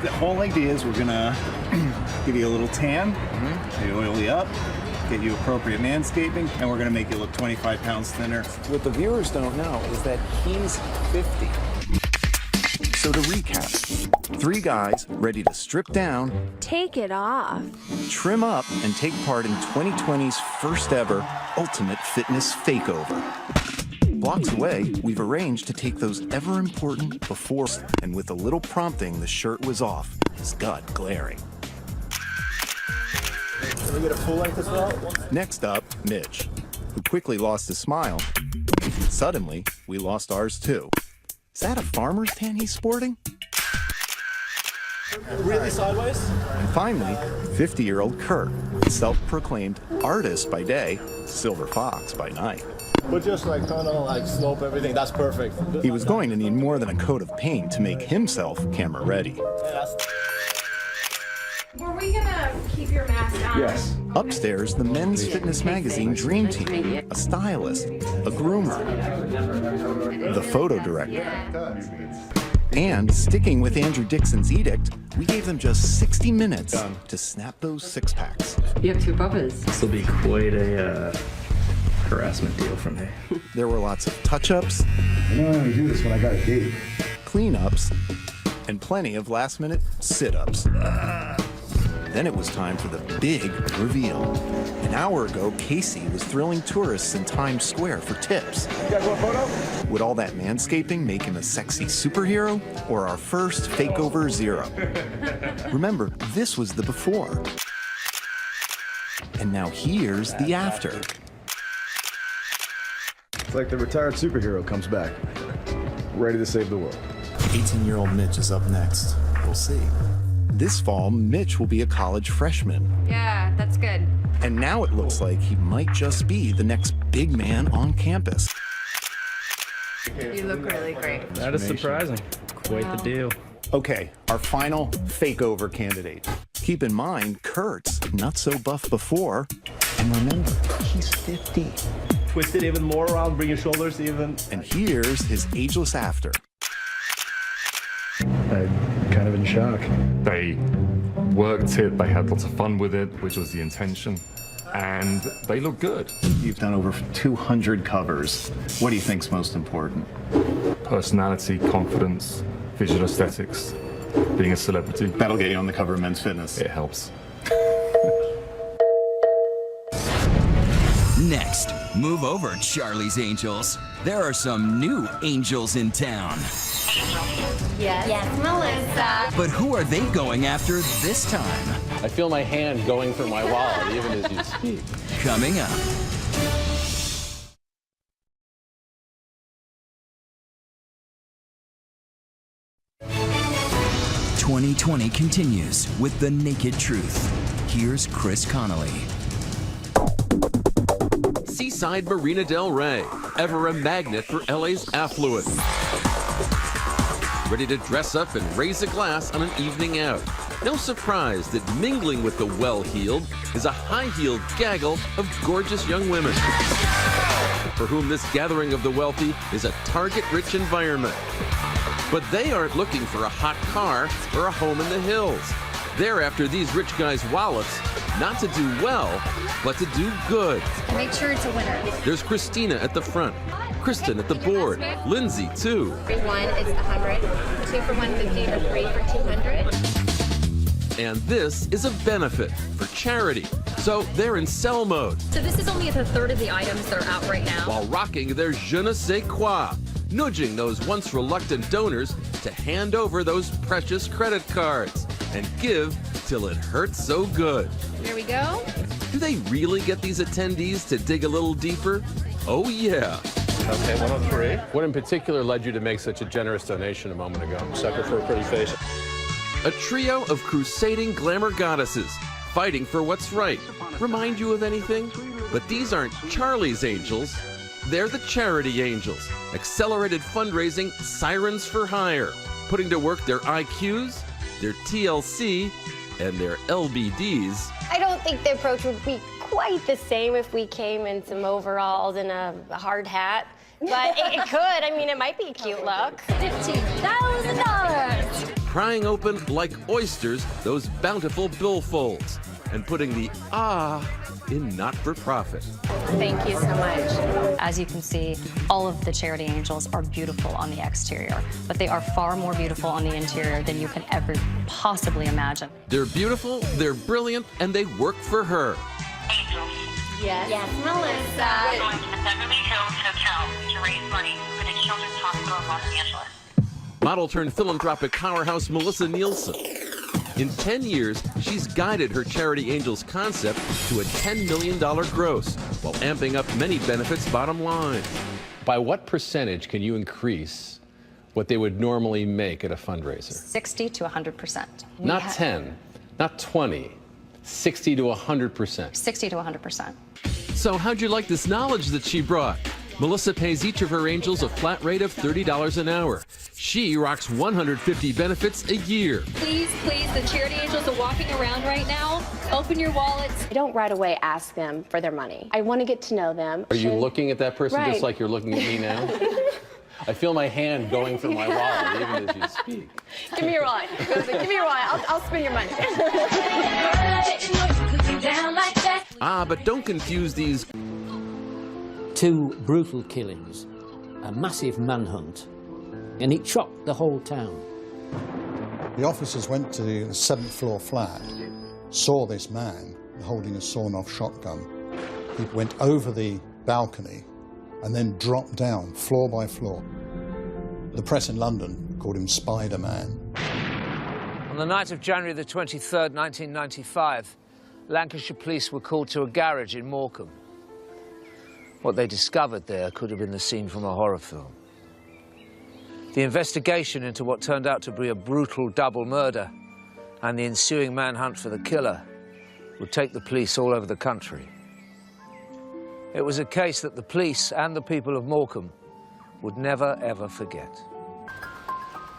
The whole idea is we're gonna give you a little tan, maybe oil you up, get you appropriate manscaping, and we're gonna make you look 25 pounds thinner. What the viewers don't know is that he's 50. So to recap, 3 guys ready to strip down, Take it off. trim up, and take part in 2020's first ever Ultimate Fitness Fakeover. Blocks away, we've arranged to take those ever important befores, and with a little prompting, the shirt was off, his gut glaring. Can we get a full length as well? Next up, Mitch, who quickly lost his smile. Suddenly, we lost ours too. Is that a farmer's tan he's sporting? Really sideways? And finally, 50-year-old Kurt, self-proclaimed artist by day, silver fox by night. But just like kind of like slope everything, that's perfect. He was going to need more than a coat of paint to make himself camera ready. Were we gonna keep your mask on? Yes. Upstairs, the men's fitness magazine Dream Team, a stylist, a groomer, the photo director. And sticking with Andrew Dixon's edict, we gave them just 60 minutes to snap those six-packs. You have 2 brothers. This will be quite a harassment deal from me. There were lots of touch-ups. I know how to do this when I got a date. Clean-ups, and plenty of last-minute sit-ups. Then it was time for the big reveal. An hour ago, Casey was thrilling tourists in Times Square for tips. You guys want a photo? Would all that manscaping make him a sexy superhero, or our first Fakeover Zero? Remember, this was the before. And now here's the after. It's like the retired superhero comes back, ready to save the world. 18-year-old Mitch is up next. We'll see. This fall, Mitch will be a college freshman. Yeah, that's good. And now it looks like he might just be the next big man on campus. You look really great. That is surprising. Quite the deal. Okay, our final Fakeover candidate. Keep in mind, Kurt's not so buff before. And remember, he's 50. Twist it even more around, bring your shoulders even. And here's his ageless after. I'm kind of in shock. They worked it, they had lots of fun with it, which was the intention, and they look good. You've done over 200 covers. What do you think's most important? Personality, confidence, visual aesthetics, being a celebrity. That'll get you on the cover of Men's Fitness. It helps. Next, move over, Charlie's Angels. There are some new angels in town. Yes. Yes, Melissa. But who are they going after this time? I feel my hand going for my wallet even as you speak. Coming up. "2020 continues with the naked truth." Here's Chris Connolly. Seaside Marina Del Rey, ever a magnet for LA's affluent. Ready to dress up and raise a glass on an evening out. No surprise that mingling with the well-heeled is a high-heeled gaggle of gorgeous young women, for whom this gathering of the wealthy is a target-rich environment. But they aren't looking for a hot car or a home in the hills. They're after these rich guys' wallets, not to do well, but to do good. Make sure it's a winner. There's Christina at the front, Kristen at the board, Lindsay too. 1 is 100, 2 for 150, or 3 for 200. And this is a benefit for charity. So they're in sell mode So this is only a third of the items that are out right now. while rocking their je ne sais quoi, nudging those once reluctant donors to hand over those precious credit cards and give till it hurts so good. There we go. Do they really get these attendees to dig a little deeper? Oh yeah. Okay, 103. What in particular led you to make such a generous donation a moment ago? Sucker for a pretty face. A trio of crusading glamour goddesses fighting for what's right. Remind you of anything? But these aren't Charlie's Angels. They're the Charity Angels, accelerated fundraising sirens for hire, putting to work their IQs, their TLC, and their LBDs. I don't think the approach would be quite the same if we came in some overalls and a hard hat, but it could. I mean, it might be a cute look. $15,000. Prying open like oysters those bountiful billfolds and putting the in not-for-profit. Thank you so much. As you can see, all of the Charity Angels are beautiful on the exterior, but they are far more beautiful on the interior than you can ever possibly imagine. They're beautiful, they're brilliant, and they work for her. Yes. Yes, Melissa. We're going to the Beverly Hills Hotel to raise money for the Children's Hospital of Los Angeles. Model-turned-philanthropic powerhouse Melissa Nielsen. In 10 years, she's guided her Charity Angels concept to a $10 million gross, while amping up many benefits' bottom line. By what percentage can you increase what they would normally make at a fundraiser? 60 to 100%. Not 10, not 20, 60 to 100%. 60 to 100%. So how'd you like this knowledge that she brought? Melissa pays each of her angels a flat rate of $30 an hour. She rocks 150 benefits a year. Please, please, the Charity Angels are walking around right now. Open your wallets. I don't right away ask them for their money. I want to get to know them. Are you looking at that person Right. just like you're looking at me now? I feel my hand going for my wallet even as you speak. Give me your wallet. Give me your wallet. I'll spend your money. But don't confuse these. 2 brutal killings, a massive manhunt, and it shocked the whole town. The officers went to the 7th floor flat, saw this man holding a sawn-off shotgun. He went over the balcony and then dropped down floor by floor. The press in London called him Spider-Man. On the night of January the 23rd, 1995, Lancashire police were called to a garage in Morecambe. What they discovered there could have been the scene from a horror film. The investigation into what turned out to be a brutal double murder and the ensuing manhunt for the killer would take the police all over the country. It was a case that the police and the people of Morecambe would never, ever forget.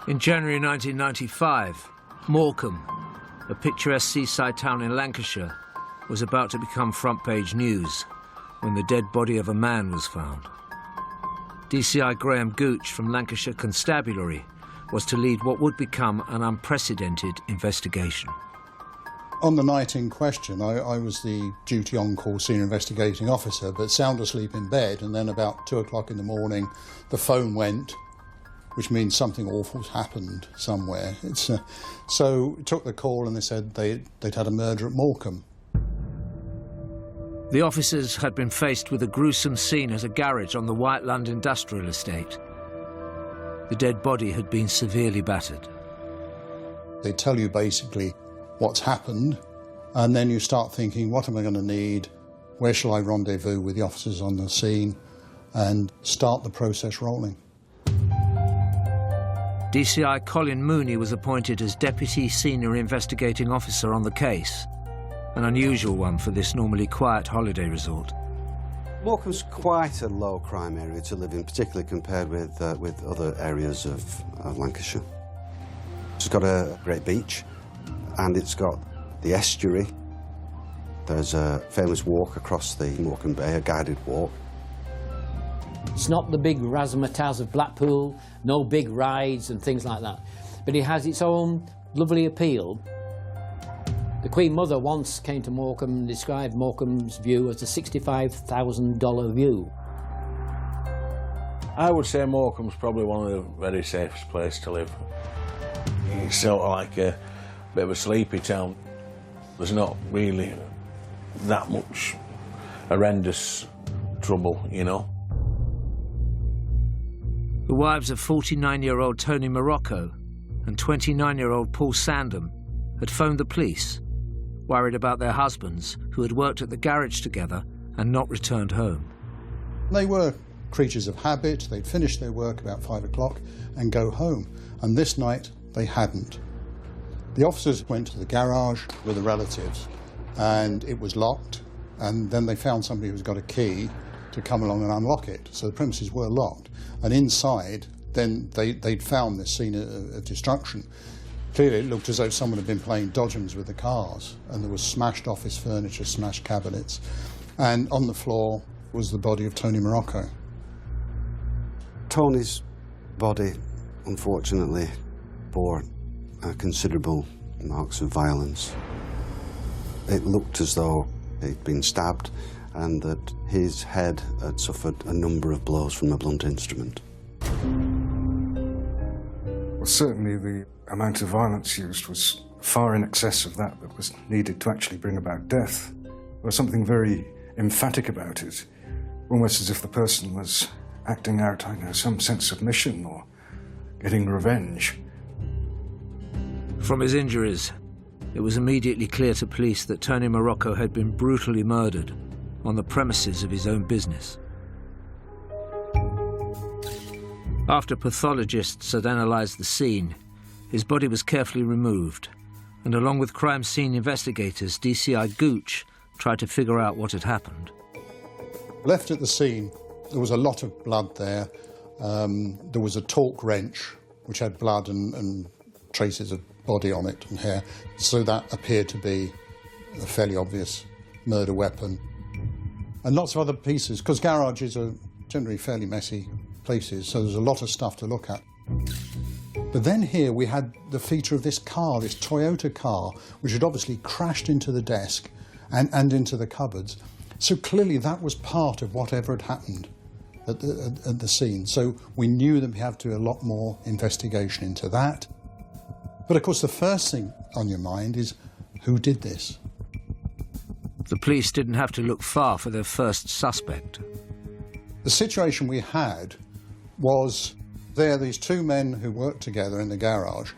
In January 1995, Morecambe, a picturesque seaside town in Lancashire, was about to become front-page news when the dead body of a man was found. DCI Graham Gooch from Lancashire Constabulary was to lead what would become an unprecedented investigation. On the night in question, I was the duty on-call senior investigating officer, but sound asleep in bed, and then about 2 o'clock in the morning, the phone went, which means something awful's happened somewhere. So took the call and they said they'd had a murder at Morecambe. The officers had been faced with a gruesome scene at a garage on the Whiteland industrial estate. The dead body had been severely battered. They tell you basically what's happened, and then you start thinking, what am I going to need? Where shall I rendezvous with the officers on the scene? And start the process rolling. DCI Colin Mooney was appointed as Deputy Senior Investigating Officer on the case, an unusual one for this normally quiet holiday resort. Morecambe's quite a low crime area to live in, particularly compared with other areas of Lancashire. It's got a great beach, and it's got the estuary. There's a famous walk across the Morecambe Bay, a guided walk. It's not the big razzmatazz of Blackpool, no big rides and things like that, but it has its own lovely appeal. The Queen Mother once came to Morecambe and described Morecambe's view as a $65,000 view. I would say Morecambe's probably one of the very safest places to live. It's sort of like a bit of a sleepy town. There's not really that much horrendous trouble, you know. The wives of 49-year-old Tony Morocco and 29-year-old Paul Sandham had phoned the police, worried about their husbands who had worked at the garage together and not returned home. They were creatures of habit. They'd finish their work about 5 o'clock and go home. And this night, they hadn't. The officers went to the garage with the relatives, and it was locked, and then they found somebody who's got a key to come along and unlock it. So the premises were locked, and inside, then they'd found this scene of destruction. Clearly it looked as though someone had been playing dodgems with the cars, and there was smashed office furniture, smashed cabinets, and on the floor was the body of Tony Morocco. Tony's body, unfortunately, bore considerable marks of violence. It looked as though he'd been stabbed and that his head had suffered a number of blows from a blunt instrument. Well, certainly the amount of violence used was far in excess of that was needed to actually bring about death. There was something very emphatic about it, almost as if the person was acting out, I know, some sense of mission or getting revenge. From his injuries, it was immediately clear to police that Tony Morocco had been brutally murdered on the premises of his own business. After pathologists had analysed the scene, his body was carefully removed, and along with crime scene investigators, DCI Gooch tried to figure out what had happened. Left at the scene, there was a lot of blood there. There was a torque wrench, which had blood and traces of body on it and hair, so that appeared to be a fairly obvious murder weapon. And lots of other pieces, because garages are generally fairly messy places, so there's a lot of stuff to look at. But then here we had the feature of this car, this Toyota car, which had obviously crashed into the desk and into the cupboards. So clearly that was part of whatever had happened at the scene. So we knew that we had to do a lot more investigation into that. But of course the first thing on your mind is, who did this? The police didn't have to look far for their first suspect. The situation we had was these two men who worked together in the garage.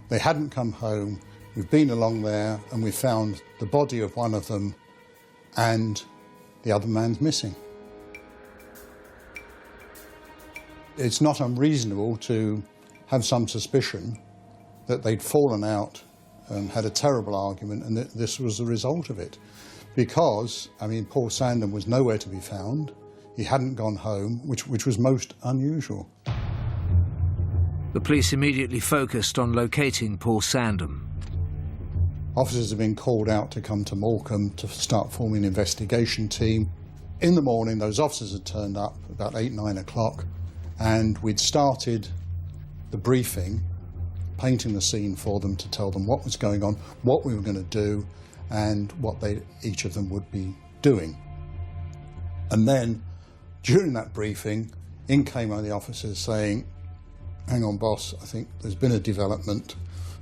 They hadn't come home. We've been along there and we found the body of one of them and the other man's missing. It's not unreasonable to have some suspicion that they'd fallen out and had a terrible argument and that this was the result of it. Because, I mean, Paul Sandham was nowhere to be found. He hadn't gone home, which was most unusual. The police immediately focused on locating Paul Sandham. Officers have been called out to come to Morecambe to start forming an investigation team. In the morning, those officers had turned up about 8, 9 o'clock, and we'd started the briefing, painting the scene for them to tell them what was going on, what we were going to do, and what each of them would be doing. And then, during that briefing, in came one of the officers saying, "Hang on, boss, I think there's been a development,"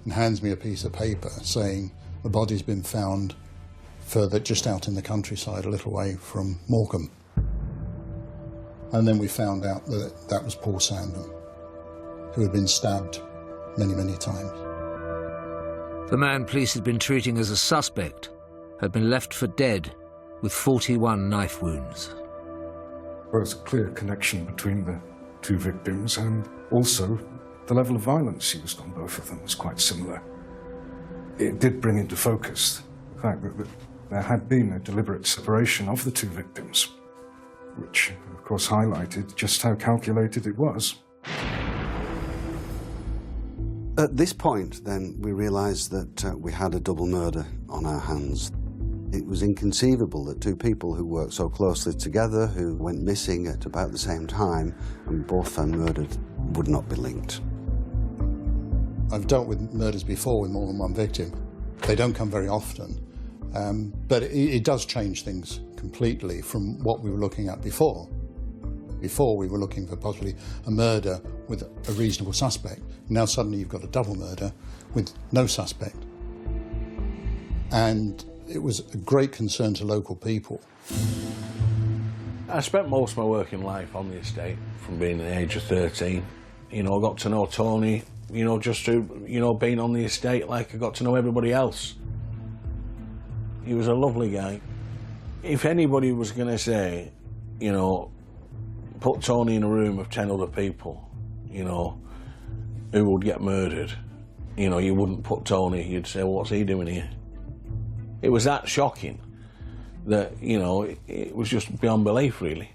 and hands me a piece of paper saying the body's been found further, just out in the countryside, a little way from Morecambe. And then we found out that that was Paul Sandham, who had been stabbed many, many times. The man police had been treating as a suspect had been left for dead with 41 knife wounds. There was a clear connection between the two victims, and also the level of violence used on both of them was quite similar. It did bring into focus the fact that there had been a deliberate separation of the two victims, which of course highlighted just how calculated it was. At this point, then, we realised that we had a double murder on our hands. It was inconceivable that two people who worked so closely together, who went missing at about the same time, and both found murdered, would not be linked. I've dealt with murders before with more than one victim. They don't come very often, but it does change things completely from what we were looking at before. Before we were looking for possibly a murder with a reasonable suspect. Now suddenly you've got a double murder with no suspect. And it was a great concern to local people. I spent most of my working life on the estate from being the age of 13. You know, I got to know Tony, you know, just through, you know, being on the estate like I got to know everybody else. He was a lovely guy. If anybody was going to say, you know, put Tony in a room of 10 other people, you know, who would get murdered, You know, you wouldn't put Tony, you'd say, well, what's he doing here? It was that shocking that, you know, it was just beyond belief, really.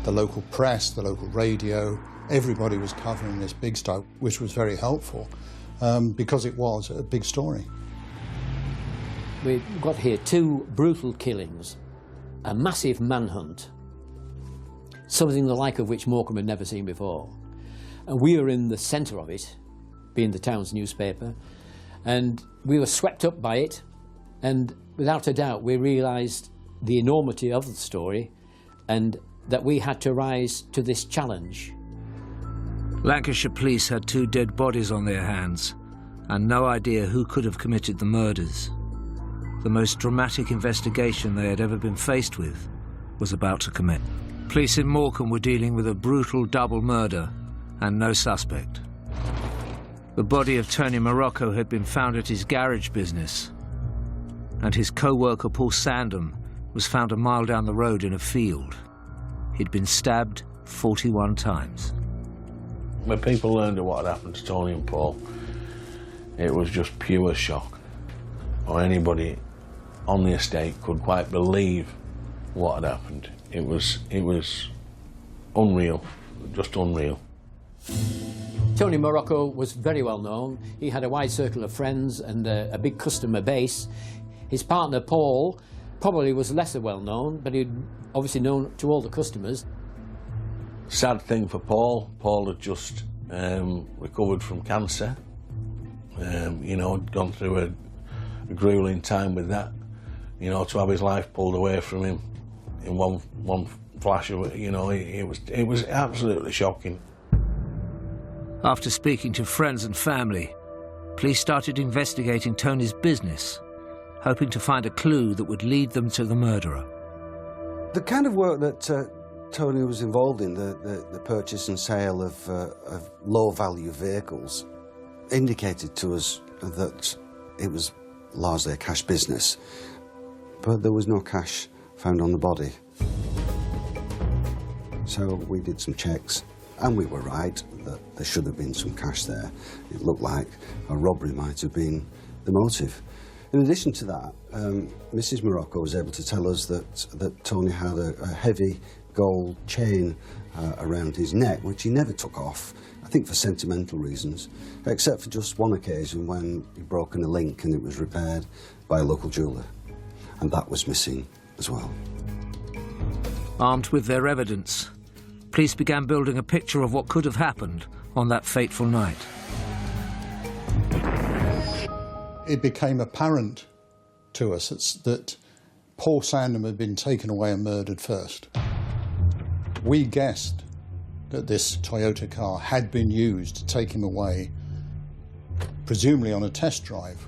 The local press, the local radio, everybody was covering this big stuff, which was very helpful because it was a big story. We've got here 2 brutal killings, a massive manhunt, something the like of which Morecambe had never seen before. And we were in the centre of it, being the town's newspaper, and we were swept up by it, and without a doubt we realised the enormity of the story and that we had to rise to this challenge. Lancashire police had 2 dead bodies on their hands and no idea who could have committed the murders. The most dramatic investigation they had ever been faced with was about to commence. Police in Morecambe were dealing with a brutal double murder and no suspect. The body of Tony Morocco had been found at his garage business, and his co-worker Paul Sandham was found a mile down the road in a field. He'd been stabbed 41 times. When people learned of what had happened to Tony and Paul, it was just pure shock. Or anybody on the estate could quite believe what had happened. It was unreal, just unreal. Tony Morocco was very well known. He had a wide circle of friends and a big customer base. His partner Paul probably was lesser well known, but he'd obviously known to all the customers. Sad thing for Paul. Paul had just recovered from cancer. You know, had gone through a grueling time with that. You know, to have his life pulled away from him in one flash of it, you know, it was absolutely shocking. After speaking to friends and family, police started investigating Tony's business, hoping to find a clue that would lead them to the murderer. The kind of work that Tony was involved in, the purchase and sale of low-value vehicles, indicated to us that it was largely a cash business, but there was no cash found on the body. So we did some checks, and we were right that there should have been some cash there. It looked like a robbery might have been the motive. In addition to that, Mrs. Morocco was able to tell us that Tony had a heavy gold chain around his neck, which he never took off, I think for sentimental reasons, except for just one occasion when he'd broken a link and it was repaired by a local jeweller. And that was missing as well. Armed with their evidence, police began building a picture of what could have happened on that fateful night. It became apparent to us that Paul Sandham had been taken away and murdered first. We guessed that this Toyota car had been used to take him away, presumably on a test drive.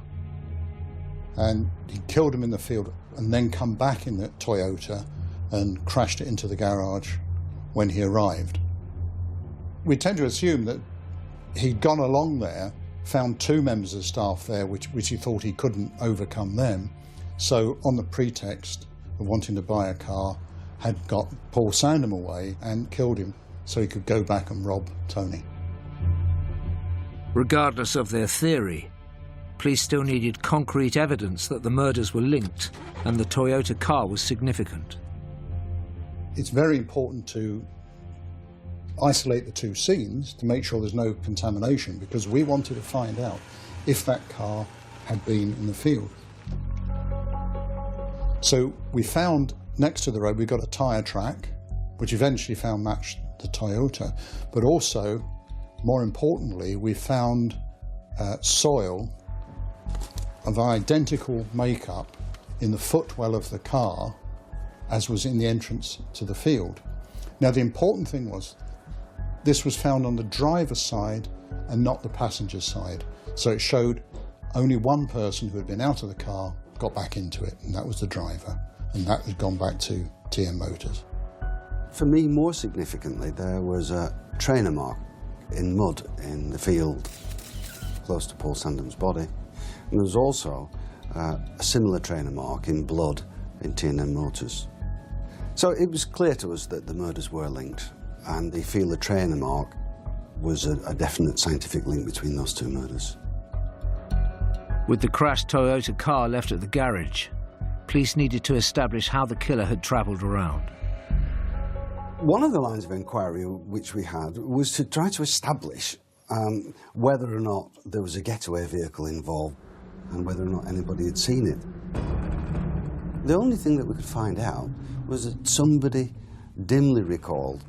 And he killed him in the field and then come back in the Toyota and crashed it into the garage when he arrived. We tend to assume that he'd gone along there, found 2 members of staff there which he thought he couldn't overcome them, so on the pretext of wanting to buy a car, had got Paul Sandham away and killed him so he could go back and rob Tony. Regardless of their theory, police still needed concrete evidence that the murders were linked and the Toyota car was significant. It's very important to isolate the 2 scenes to make sure there's no contamination, because we wanted to find out if that car had been in the field. So we found, next to the road, we got a tyre track, which eventually found matched the Toyota, but also, more importantly, we found soil of identical makeup in the footwell of the car as was in the entrance to the field. Now, the important thing was this was found on the driver's side and not the passenger side. So it showed only one person who had been out of the car got back into it, and that was the driver. And that had gone back to TM Motors. For me, more significantly, there was a trainer mark in mud in the field close to Paul Sandham's body. And there was also a similar trainer mark in blood in TM Motors. So it was clear to us that the murders were linked, and they feel the trainer mark was a definite scientific link between those two murders. With the crashed Toyota car left at the garage, police needed to establish how the killer had travelled around. One of the lines of inquiry which we had was to try to establish whether or not there was a getaway vehicle involved and whether or not anybody had seen it. The only thing that we could find out was that somebody dimly recalled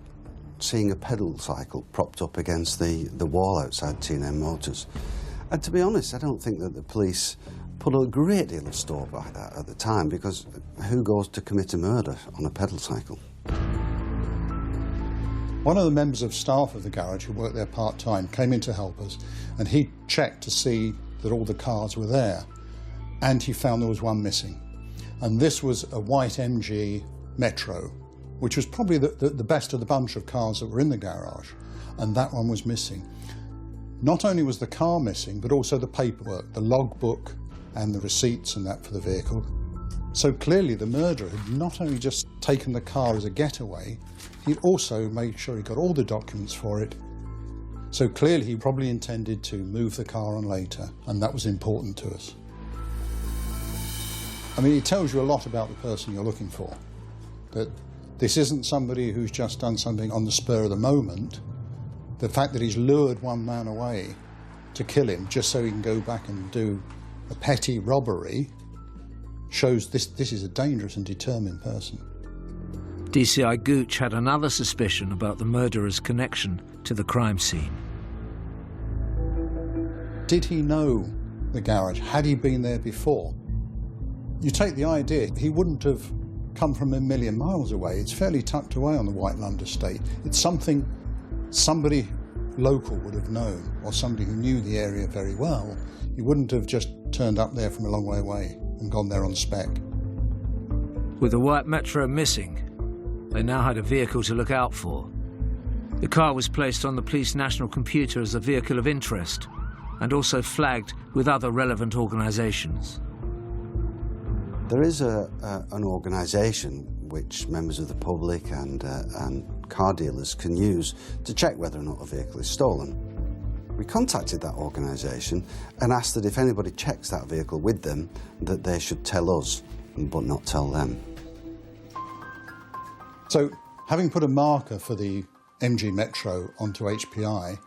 seeing a pedal cycle propped up against the wall outside T&M Motors. And to be honest, I don't think that the police put a great deal of store by that at the time, because who goes to commit a murder on a pedal cycle? One of the members of staff of the garage who worked there part-time came in to help us, and he checked to see that all the cars were there, and he found there was one missing. And this was a white MG Metro, which was probably the best of the bunch of cars that were in the garage, and that one was missing. Not only was the car missing, but also the paperwork, the logbook and the receipts and that for the vehicle. So clearly the murderer had not only just taken the car as a getaway, he'd also made sure he got all the documents for it. So clearly he probably intended to move the car on later, and that was important to us. I mean, it tells you a lot about the person you're looking for, that this isn't somebody who's just done something on the spur of the moment. The fact that he's lured one man away to kill him just so he can go back and do a petty robbery shows this is a dangerous and determined person. DCI Gooch had another suspicion about the murderer's connection to the crime scene. Did he know the garage? Had he been there before? You take the idea, he wouldn't have come from a million miles away. It's fairly tucked away on the White Lund estate. It's something somebody local would have known, or somebody who knew the area very well. He wouldn't have just turned up there from a long way away and gone there on spec. With the white Metro missing, they now had a vehicle to look out for. The car was placed on the police national computer as a vehicle of interest and also flagged with other relevant organisations. There is an organisation which members of the public and car dealers can use to check whether or not a vehicle is stolen. We contacted that organisation and asked that if anybody checks that vehicle with them, that they should tell us, but not tell them. So, having put a marker for the MG Metro onto HPI,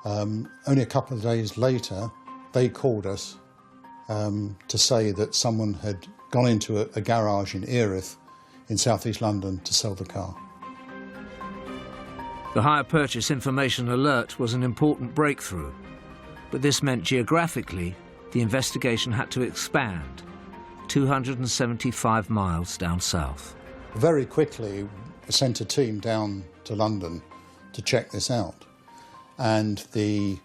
only a couple of days later, they called us to say that someone had gone into a garage in Erith in southeast London to sell the car. The hire purchase information alert was an important breakthrough, but this meant geographically the investigation had to expand 275 miles down south. Very quickly, we sent a team down to London to check this out, and the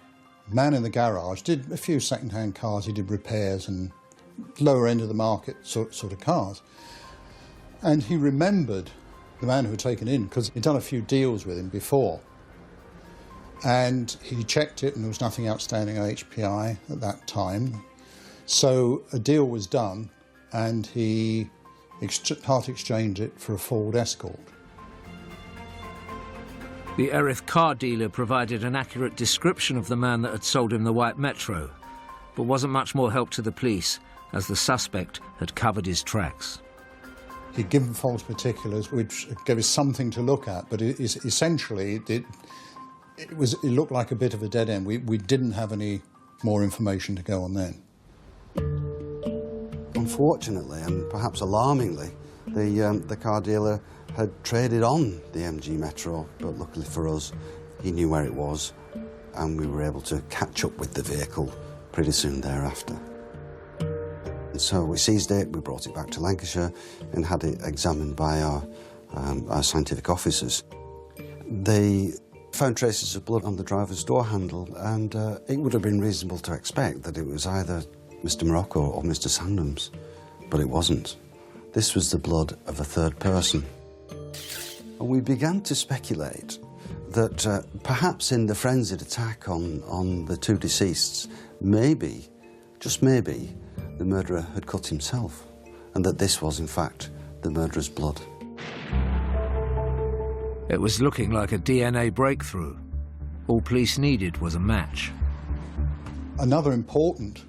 man in the garage did a few second-hand cars. He did repairs and lower end of the market sort of cars, and he remembered the man who had taken in because he'd done a few deals with him before, and he checked it and there was nothing outstanding on HPI at that time. So a deal was done and he part exchanged it for a Ford Escort. The Erith car dealer provided an accurate description of the man that had sold him the white Metro, but wasn't much more help to the police as the suspect had covered his tracks. He'd given false particulars, which gave us something to look at, but essentially it looked like a bit of a dead end. We didn't have any more information to go on then. Unfortunately, and perhaps alarmingly, the car dealer had traded on the MG Metro, but luckily for us, he knew where it was, and we were able to catch up with the vehicle pretty soon thereafter. And so we seized it, we brought it back to Lancashire and had it examined by our scientific officers. They found traces of blood on the driver's door handle, and it would have been reasonable to expect that it was either Mr. Morocco or Mr. Sandham's, but it wasn't. This was the blood of a third person. And we began to speculate that perhaps in the frenzied attack on the two deceases, maybe, just maybe, the murderer had cut himself, and that this was, in fact, the murderer's blood. It was looking like a DNA breakthrough. All police needed was a match. Another important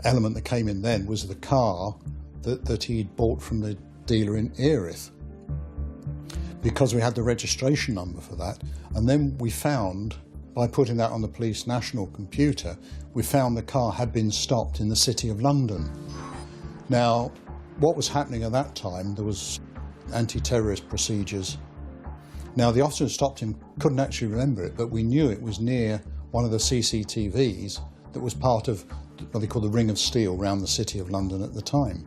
element that came in then was the car that he'd bought from the dealer in Erith, because we had the registration number for that. And then we found, by putting that on the police national computer, we found the car had been stopped in the City of London. Now, what was happening at that time, there was anti-terrorist procedures. Now, the officer who stopped him couldn't actually remember it, but we knew it was near one of the CCTVs that was part of what they call the Ring of Steel around the City of London at the time.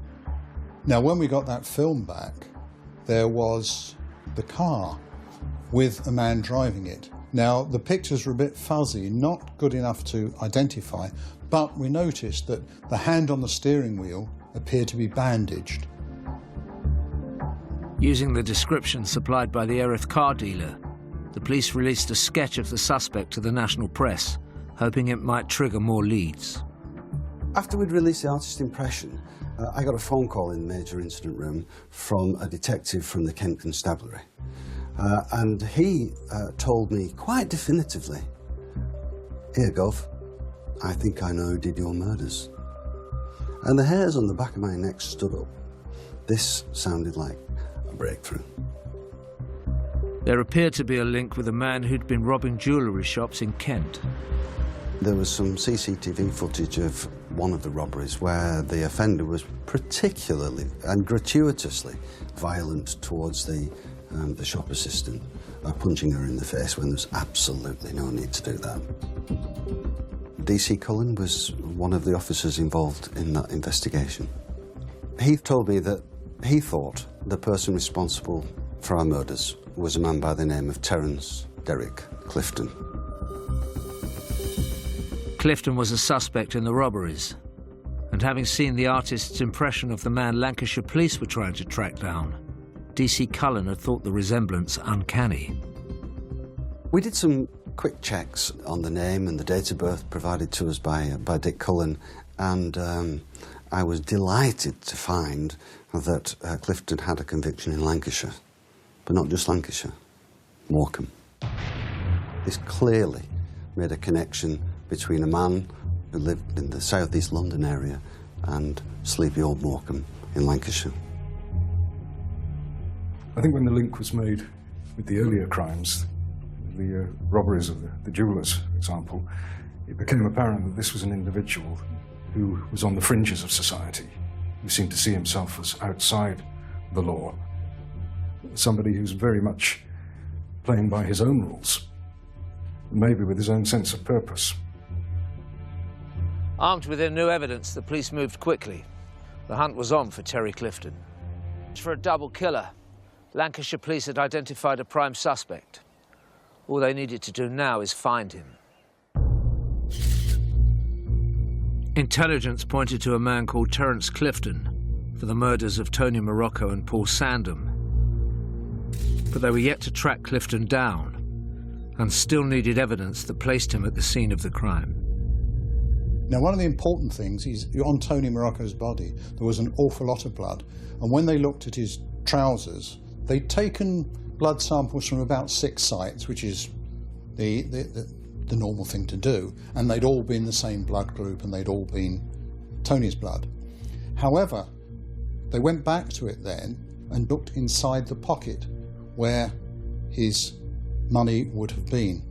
Now, when we got that film back, there was the car with a man driving it. Now, the pictures were a bit fuzzy, not good enough to identify, but we noticed that the hand on the steering wheel appeared to be bandaged. Using the description supplied by the Erith car dealer, the police released a sketch of the suspect to the national press, hoping it might trigger more leads. After we'd released the artist impression, I got a phone call in the major incident room from a detective from the Kent Constabulary. And he told me quite definitively, "Here, Gov, I think I know who did your murders." And the hairs on the back of my neck stood up. This sounded like a breakthrough. There appeared to be a link with a man who'd been robbing jewellery shops in Kent. There was some CCTV footage of one of the robberies where the offender was particularly and gratuitously violent towards the shop assistant, punching her in the face when there's absolutely no need to do that. DC Cullen was one of the officers involved in that investigation. He told me that he thought the person responsible for our murders was a man by the name of Terence Derrick Clifton. Clifton was a suspect in the robberies, and having seen the artist's impression of the man Lancashire police were trying to track down, DC Cullen had thought the resemblance uncanny. We did some quick checks on the name and the date of birth provided to us by Dick Cullen, and I was delighted to find that Clifton had a conviction in Lancashire, but not just Lancashire, Morecambe. This clearly made a connection between a man who lived in the southeast London area and sleepy old Morecambe in Lancashire. I think when the link was made with the earlier crimes, the robberies of the jewellers, for example, it became apparent that this was an individual who was on the fringes of society, who seemed to see himself as outside the law, somebody who's very much playing by his own rules, maybe with his own sense of purpose. Armed with their new evidence, the police moved quickly. The hunt was on for Terry Clifton. For a double killer, Lancashire police had identified a prime suspect. All they needed to do now is find him. Intelligence pointed to a man called Terence Clifton for the murders of Tony Morocco and Paul Sandham. But they were yet to track Clifton down and still needed evidence that placed him at the scene of the crime. Now, one of the important things is on Tony Morocco's body, there was an awful lot of blood. And when they looked at his trousers, they'd taken blood samples from about 6 sites, which is the normal thing to do. And they'd all been the same blood group and they'd all been Tony's blood. However, they went back to it then and looked inside the pocket where his money would have been.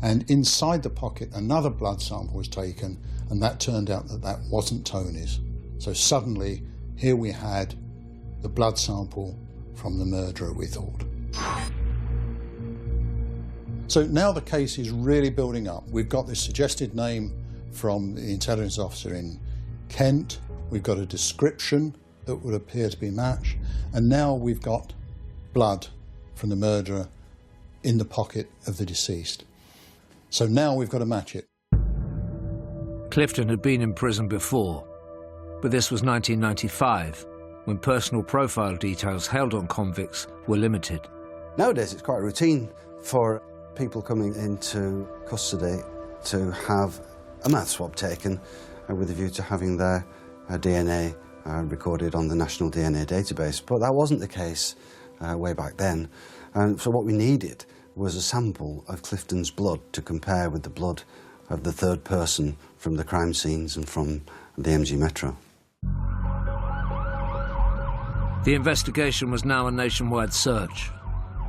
And inside the pocket, another blood sample was taken, and that turned out that that wasn't Tony's. So suddenly, here we had the blood sample from the murderer, we thought. So now the case is really building up. We've got this suggested name from the intelligence officer in Kent. We've got a description that would appear to be matched. And now we've got blood from the murderer in the pocket of the deceased. So now we've got to match it. Clifton had been in prison before, but this was 1995, when personal profile details held on convicts were limited. Nowadays, it's quite routine for people coming into custody to have a mouth swab taken with a view to having their DNA recorded on the National DNA Database. But that wasn't the case way back then. And so what we needed was a sample of Clifton's blood to compare with the blood of the third person from the crime scenes and from the MG Metro. The investigation was now a nationwide search,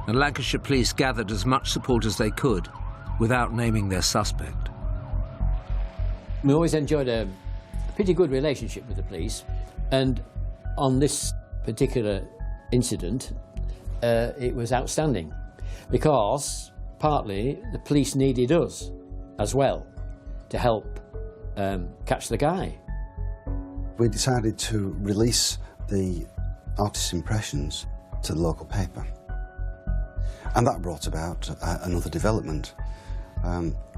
and Lancashire police gathered as much support as they could without naming their suspect. We always enjoyed a pretty good relationship with the police, and on this particular incident, it was outstanding, because partly the police needed us as well to help catch the guy. We decided to release the artist's impressions to the local paper, and that brought about another development.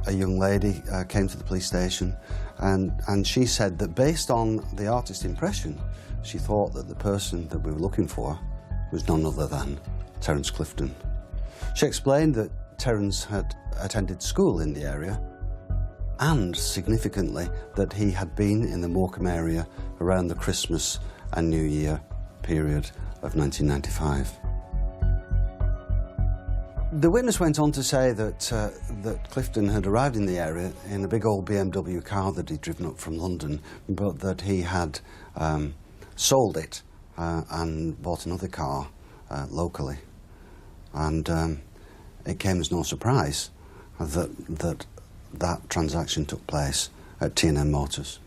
A young lady came to the police station, and she said that based on the artist's impression, she thought that the person that we were looking for was none other than Terence Clifton. She explained that Terence had attended school in the area, and significantly that he had been in the Morecambe area around the Christmas and New Year period of 1995. The witness went on to say that that Clifton had arrived in the area in a big old BMW car that he'd driven up from London, but that he had sold it and bought another car locally. And it came as no surprise that that transaction took place at T&M Motors.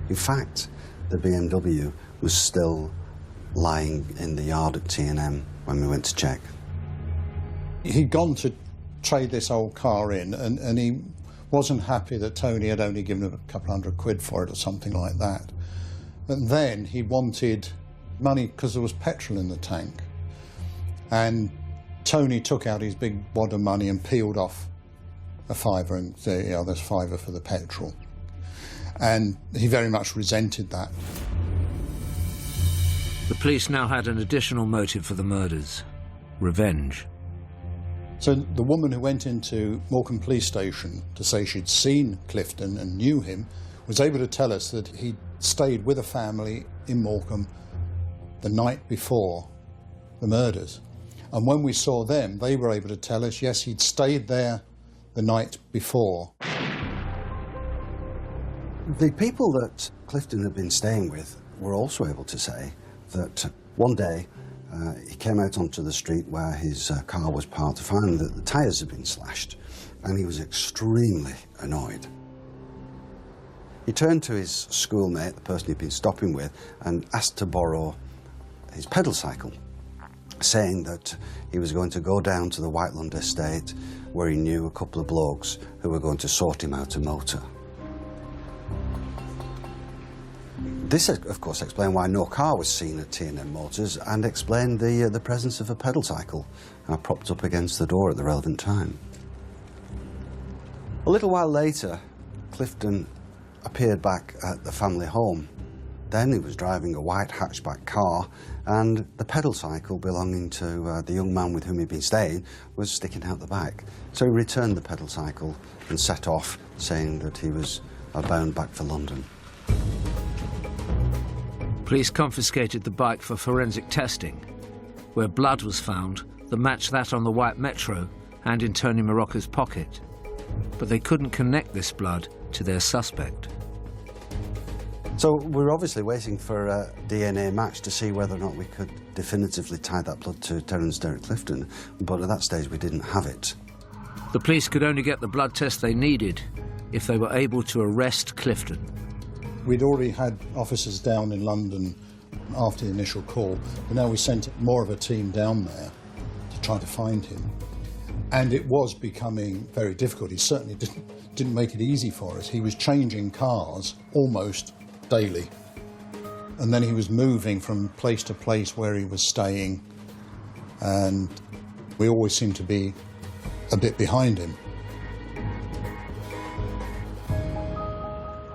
In fact, the BMW was still lying in the yard at T&M when we went to check. He'd gone to trade this old car in, and he wasn't happy that Tony had only given him a couple £100 for it or something like that. And then he wanted money because there was petrol in the tank. And Tony took out his big wad of money and peeled off a fiver and said, you know, there's £5 for the petrol. And he very much resented that. The police now had an additional motive for the murders: revenge. So the woman who went into Morecambe Police Station to say she'd seen Clifton and knew him was able to tell us that he'd stayed with a family in Morecambe the night before the murders. And when we saw them, they were able to tell us, yes, he'd stayed there the night before. The people that Clifton had been staying with were also able to say that one day he came out onto the street where his car was parked to find that the tyres had been slashed, and he was extremely annoyed. He turned to his schoolmate, the person he'd been stopping with, and asked to borrow his pedal cycle, saying that he was going to go down to the Whiteland estate where he knew a couple of blokes who were going to sort him out a motor. This, of course, explained why no car was seen at T&M Motors, and explained the presence of a pedal cycle propped up against the door at the relevant time. A little while later, Clifton appeared back at the family home. Then he was driving a white hatchback car, and the pedal cycle belonging to the young man with whom he'd been staying was sticking out the back. So he returned the pedal cycle and set off, saying that he was bound back for London. Police confiscated the bike for forensic testing, where blood was found that matched that on the white Metro and in Tony Morocco's pocket. But they couldn't connect this blood to their suspect. So we're obviously waiting for a DNA match to see whether or not we could definitively tie that blood to Terence Derek Clifton, but at that stage we didn't have it. The police could only get the blood test they needed if they were able to arrest Clifton. We'd already had officers down in London after the initial call, but now we sent more of a team down there to try to find him. And it was becoming very difficult. He certainly didn't make it easy for us. He was changing cars almost daily. And then he was moving from place to place where he was staying, and we always seemed to be a bit behind him.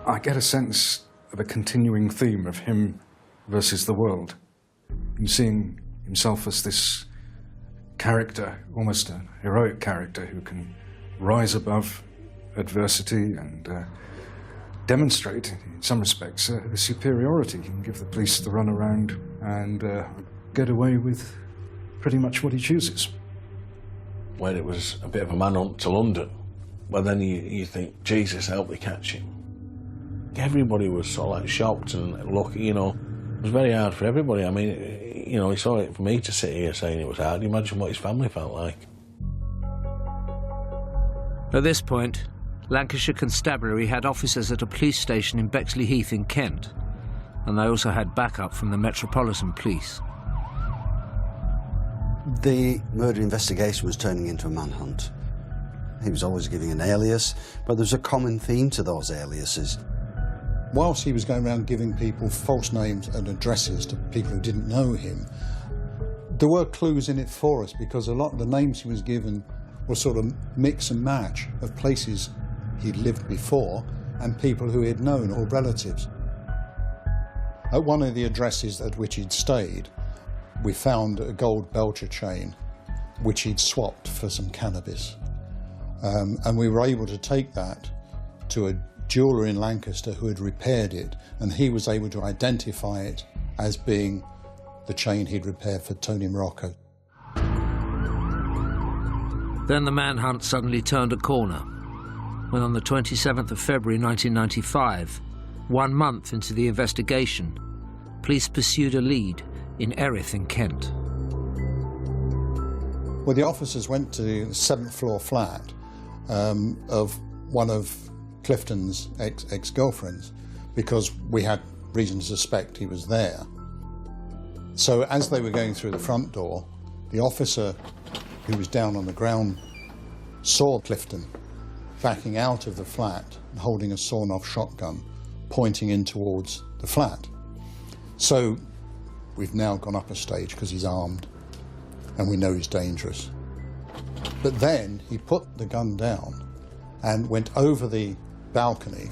I get a sense of a continuing theme of him versus the world, and seeing himself as this character, almost a heroic character who can rise above adversity and demonstrate, in some respects, a superiority. He can give the police the runaround and get away with pretty much what he chooses. When it was a bit of a manhunt to London, well then you think, Jesus, help me catch him. Everybody was sort of like shocked and look, you know, it was very hard for everybody. I mean, you know, it's all right for me to sit here saying it was hard. Imagine what his family felt like. At this point, Lancashire Constabulary had officers at a police station in Bexley Heath in Kent, and they also had backup from the Metropolitan Police. The murder investigation was turning into a manhunt. He was always giving an alias, but there's a common theme to those aliases. Whilst he was going around giving people false names and addresses to people who didn't know him, there were clues in it for us, because a lot of the names he was given were sort of mix and match of places he'd lived before and people who he'd known or relatives. At one of the addresses at which he'd stayed, we found a gold belcher chain which he'd swapped for some cannabis. And we were able to take that to a jeweller in Lancaster who had repaired it, and he was able to identify it as being the chain he'd repaired for Tony Morocco. Then the manhunt suddenly turned a corner, when on the 27th of February 1995, 1 month into the investigation, police pursued a lead in Erith in Kent. Well, the officers went to the 7th floor flat of one of Clifton's ex-girlfriends, because we had reason to suspect he was there. So as they were going through the front door, the officer who was down on the ground saw Clifton backing out of the flat and holding a sawn-off shotgun pointing in towards the flat. So we've now gone up a stage because he's armed and we know he's dangerous. But then he put the gun down and went over the balcony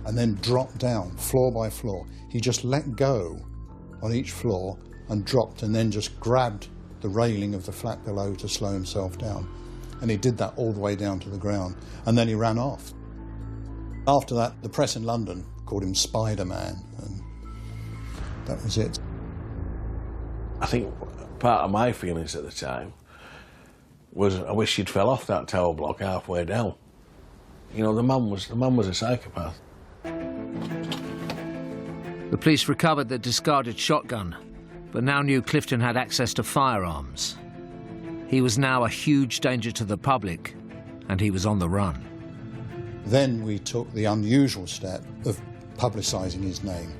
and then dropped down floor by floor. He just let go on each floor and dropped, and then just grabbed the railing of the flat below to slow himself down. And he did that all the way down to the ground, and then he ran off. After that, the press in London called him Spider-Man, and that was it. I think part of my feelings at the time was I wish he'd fell off that tower block halfway down. You know, the man was a psychopath. The police recovered the discarded shotgun, but now knew Clifton had access to firearms. He was now a huge danger to the public, and he was on the run. Then we took the unusual step of publicising his name.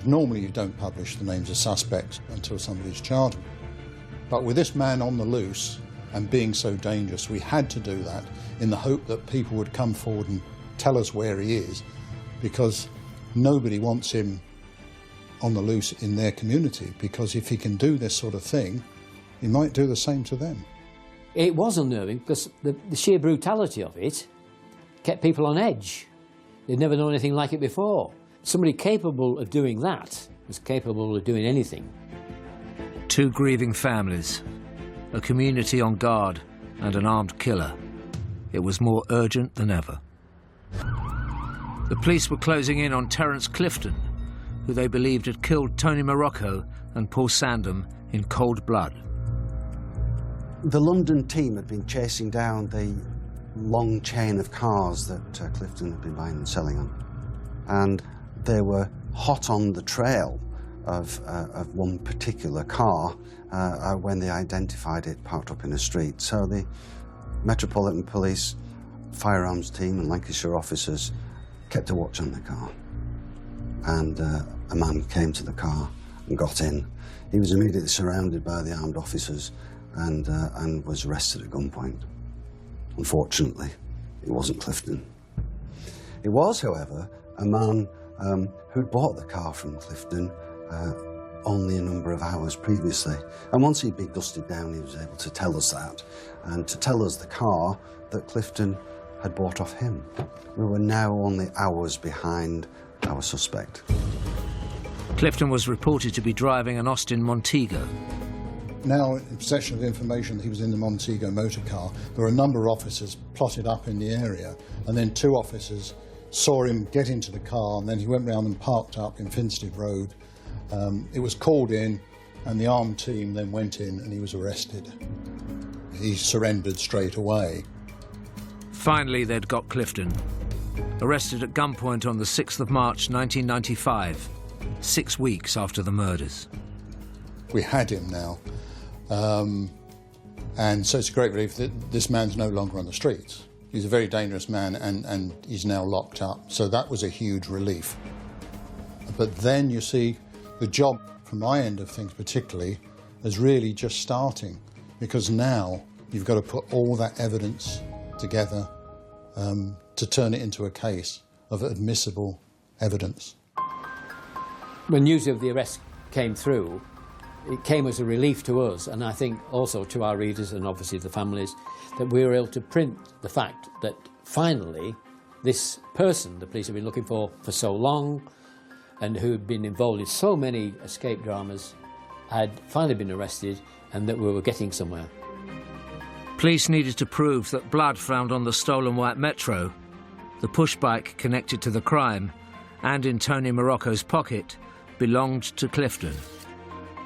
Normally you don't publish the names of suspects until somebody's charged. But with this man on the loose and being so dangerous, we had to do that in the hope that people would come forward and tell us where he is, because nobody wants him on the loose in their community, because if he can do this sort of thing, he might do the same to them. It was unnerving because the sheer brutality of it kept people on edge. They'd never known anything like it before. Somebody capable of doing that was capable of doing anything. 2 grieving families, a community on guard, and an armed killer. It was more urgent than ever. The police were closing in on Terence Clifton, who they believed had killed Tony Morocco and Paul Sandham in cold blood. The London team had been chasing down the long chain of cars that Clifton had been buying and selling on. And they were hot on the trail of one particular car when they identified it parked up in a street. So the Metropolitan Police firearms team and Lancashire officers kept a watch on the car. And a man came to the car and got in. He was immediately surrounded by the armed officers and was arrested at gunpoint. Unfortunately, it wasn't Clifton. It was, however, a man who'd bought the car from Clifton only a number of hours previously. And once he'd been dusted down, he was able to tell us that, and to tell us the car that Clifton had bought off him. We were now only hours behind our suspect. Clifton was reported to be driving an Austin Montego. Now in possession of information that he was in the Montego motor car, there were a number of officers plotted up in the area, and then 2 officers saw him get into the car, and then he went round and parked up in Finstead Road. It was called in, and the armed team then went in and he was arrested. He surrendered straight away. Finally, they'd got Clifton. Arrested at gunpoint on the 6th of March 1995, 6 weeks after the murders. We had him now. And so it's a great relief that this man's no longer on the streets. He's a very dangerous man and he's now locked up. So that was a huge relief. But then you see the job from my end of things particularly is really just starting, because now you've got to put all that evidence together to turn it into a case of admissible evidence. When news of the arrest came through, it came as a relief to us, and I think also to our readers and obviously the families, that we were able to print the fact that finally this person the police have been looking for so long and who had been involved in so many escape dramas had finally been arrested, and that we were getting somewhere. Police needed to prove that blood found on the stolen white Metro, the pushbike connected to the crime, and in Tony Morocco's pocket belonged to Clifton.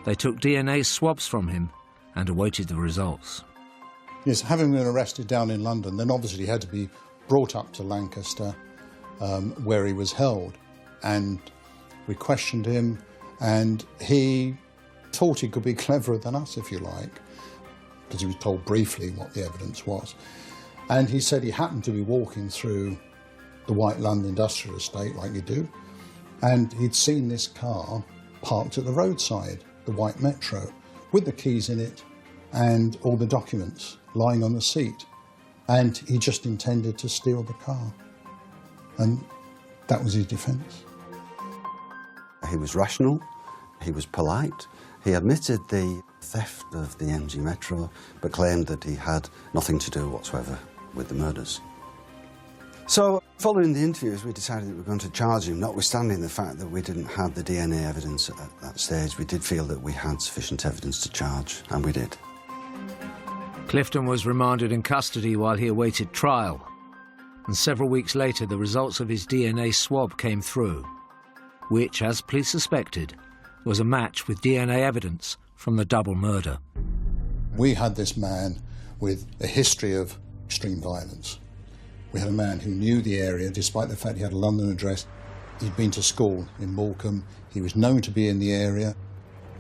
They took DNA swabs from him and awaited the results. Yes, having been arrested down in London, then obviously he had to be brought up to Lancaster, where he was held. And we questioned him, and he thought he could be cleverer than us, if you like, because he was told briefly what the evidence was. And he said he happened to be walking through the White London Industrial Estate, like you do, and he'd seen this car parked at the roadside, the white Metro, with the keys in it and all the documents lying on the seat. And he just intended to steal the car. And that was his defence. He was rational, he was polite, he admitted the theft of the MG Metro, but claimed that he had nothing to do whatsoever with the murders. So, following the interviews, we decided that we were going to charge him, notwithstanding the fact that we didn't have the DNA evidence at that stage. We did feel that we had sufficient evidence to charge, and we did. Clifton was remanded in custody while he awaited trial, and several weeks later the results of his DNA swab came through, which, as police suspected, was a match with DNA evidence from the double murder. We had this man with a history of extreme violence. We had a man who knew the area, despite the fact he had a London address. He'd been to school in Morecambe. He was known to be in the area.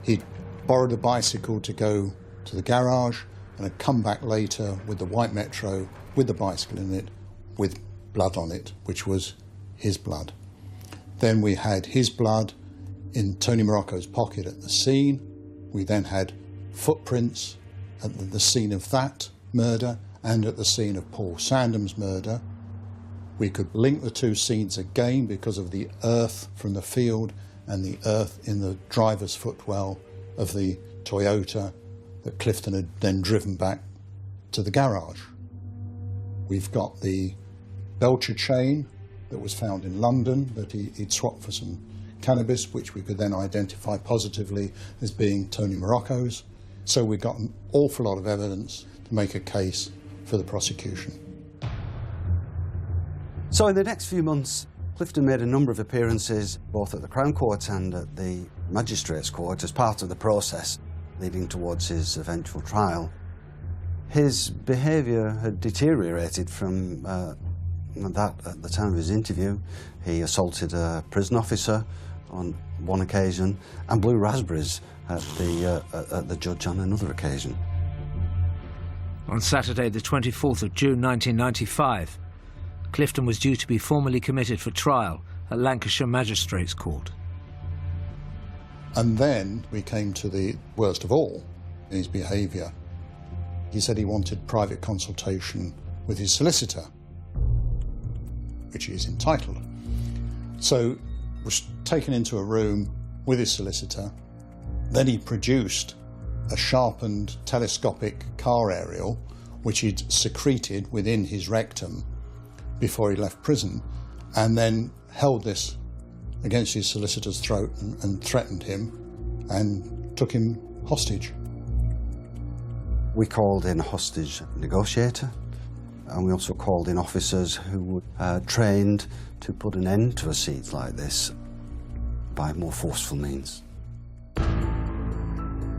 He'd borrowed a bicycle to go to the garage and had come back later with the white Metro, with the bicycle in it, with blood on it, which was his blood. Then we had his blood in Tony Morocco's pocket at the scene. We then had footprints at the scene of that murder and at the scene of Paul Sandham's murder. We could link the two scenes again because of the earth from the field and the earth in the driver's footwell of the Toyota that Clifton had then driven back to the garage. We've got the Belcher chain that was found in London that he'd swapped for some cannabis, which we could then identify positively as being Tony Morocco's. So we got an awful lot of evidence to make a case for the prosecution. So in the next few months, Clifton made a number of appearances, both at the Crown Court and at the Magistrates' Court, as part of the process leading towards his eventual trial. His behaviour had deteriorated from that at the time of his interview. He assaulted a prison officer on one occasion and blew raspberries at the judge on another occasion. On Saturday, the 24th of June 1995, Clifton was due to be formally committed for trial at Lancashire Magistrates' Court. And then we came to the worst of all in his behaviour. He said he wanted private consultation with his solicitor, which he is entitled. So was taken into a room with his solicitor. Then he produced a sharpened telescopic car aerial, which he'd secreted within his rectum before he left prison, and then held this against his solicitor's throat and threatened him and took him hostage. We called in a hostage negotiator, and we also called in officers who were trained to put an end to a siege like this by more forceful means.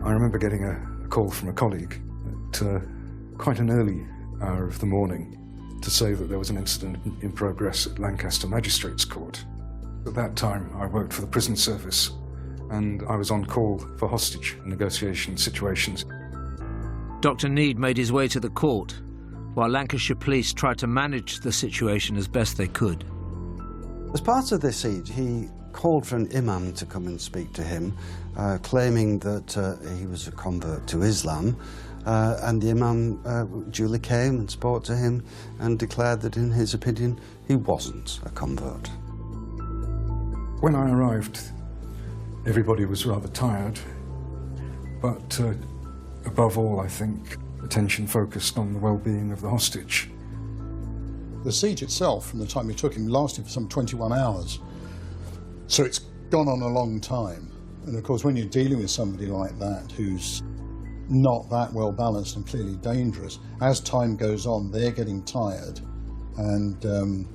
I remember getting a call from a colleague at quite an early hour of the morning to say that there was an incident in progress at Lancaster Magistrates Court. At that time, I worked for the prison service, and I was on call for hostage negotiation situations. Dr. Need made his way to the court, while Lancashire police tried to manage the situation as best they could. As part of this siege, he called for an imam to come and speak to him, claiming that he was a convert to Islam, and the imam duly came and spoke to him and declared that, in his opinion, he wasn't a convert. When I arrived, everybody was rather tired, but above all, I think, attention focused on the well-being of the hostage. The siege itself, from the time we took him, lasted for some 21 hours. So it's gone on a long time. And of course, when you're dealing with somebody like that, who's not that well balanced and clearly dangerous, as time goes on, they're getting tired, and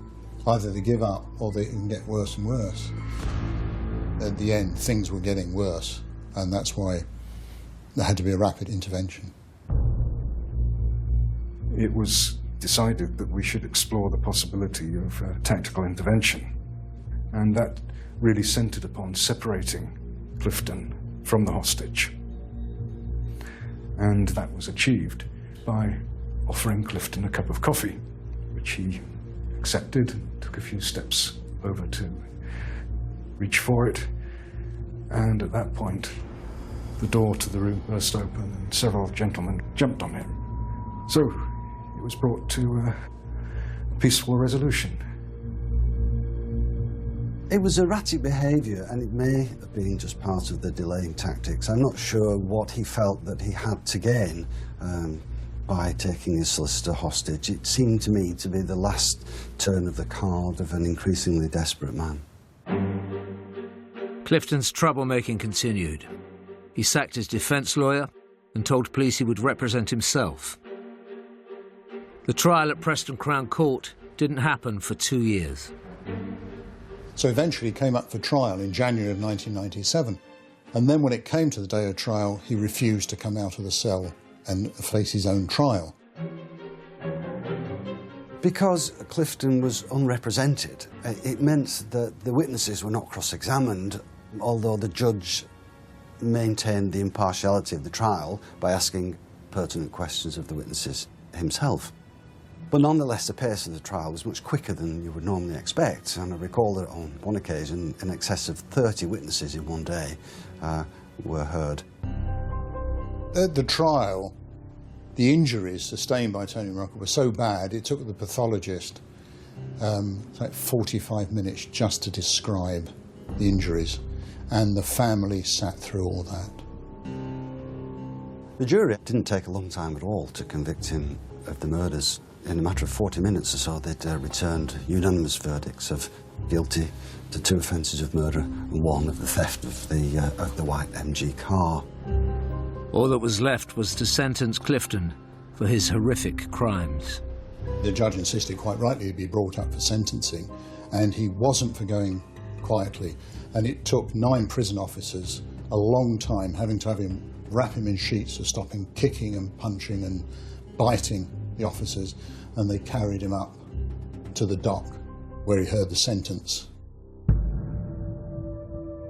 either they give up or they can get worse and worse. At the end, things were getting worse, and that's why there had to be a rapid intervention. It was decided that we should explore the possibility of tactical intervention, and that really centred upon separating Clifton from the hostage. And that was achieved by offering Clifton a cup of coffee, which he accepted, took a few steps over to reach for it, and at that point the door to the room burst open and several gentlemen jumped on him. So it was brought to a peaceful resolution. It was erratic behaviour, and it may have been just part of the delaying tactics. I'm not sure what he felt that he had to gain by taking his solicitor hostage. It seemed to me to be the last turn of the card of an increasingly desperate man. Clifton's troublemaking continued. He sacked his defence lawyer and told police he would represent himself. The trial at Preston Crown Court didn't happen for 2 years. So eventually he came up for trial in January of 1997. And then when it came to the day of trial, he refused to come out of the cell and face his own trial. Because Clifton was unrepresented, it meant that the witnesses were not cross-examined, although the judge maintained the impartiality of the trial by asking pertinent questions of the witnesses himself. But nonetheless, the pace of the trial was much quicker than you would normally expect, and I recall that on one occasion, in excess of 30 witnesses in one day were heard. At the trial, the injuries sustained by Tony Morocco were so bad, it took the pathologist like 45 minutes just to describe the injuries, and the family sat through all that. The jury didn't take a long time at all to convict him of the murders. In a matter of 40 minutes or so, they'd returned unanimous verdicts of guilty to 2 offences of murder and 1 of the theft of the white MG car. All that was left was to sentence Clifton for his horrific crimes. The judge insisted, quite rightly, he'd be brought up for sentencing, and he wasn't for going quietly. And it took 9 prison officers a long time, having to have him wrap him in sheets to stop him kicking and punching and biting the officers, and they carried him up to the dock where he heard the sentence.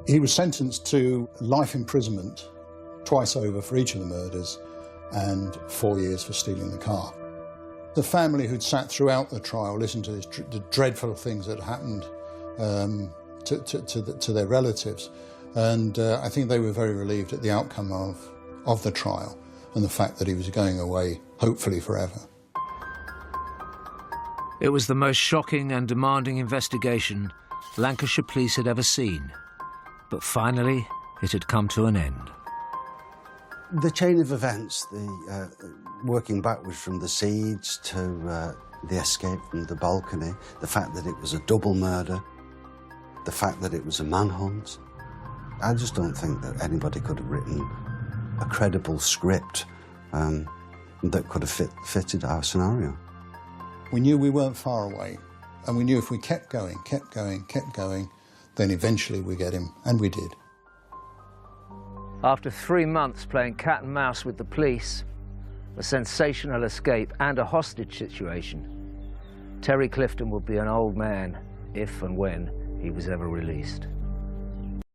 He was sentenced to life imprisonment twice over for each of the murders and 4 years for stealing the car. The family who'd sat throughout the trial listened to the dreadful things that happened to their relatives, and I think they were very relieved at the outcome of the trial and the fact that he was going away, hopefully forever. It was the most shocking and demanding investigation Lancashire police had ever seen. But finally, it had come to an end. The chain of events, working backwards from the siege to the escape from the balcony, the fact that it was a double murder, the fact that it was a manhunt, I just don't think that anybody could have written a credible script that could have fitted our scenario. We knew we weren't far away, and we knew if we kept going, then eventually we'd get him, and we did. After 3 months playing cat and mouse with the police, a sensational escape and a hostage situation, Terry Clifton would be an old man if and when he was ever released.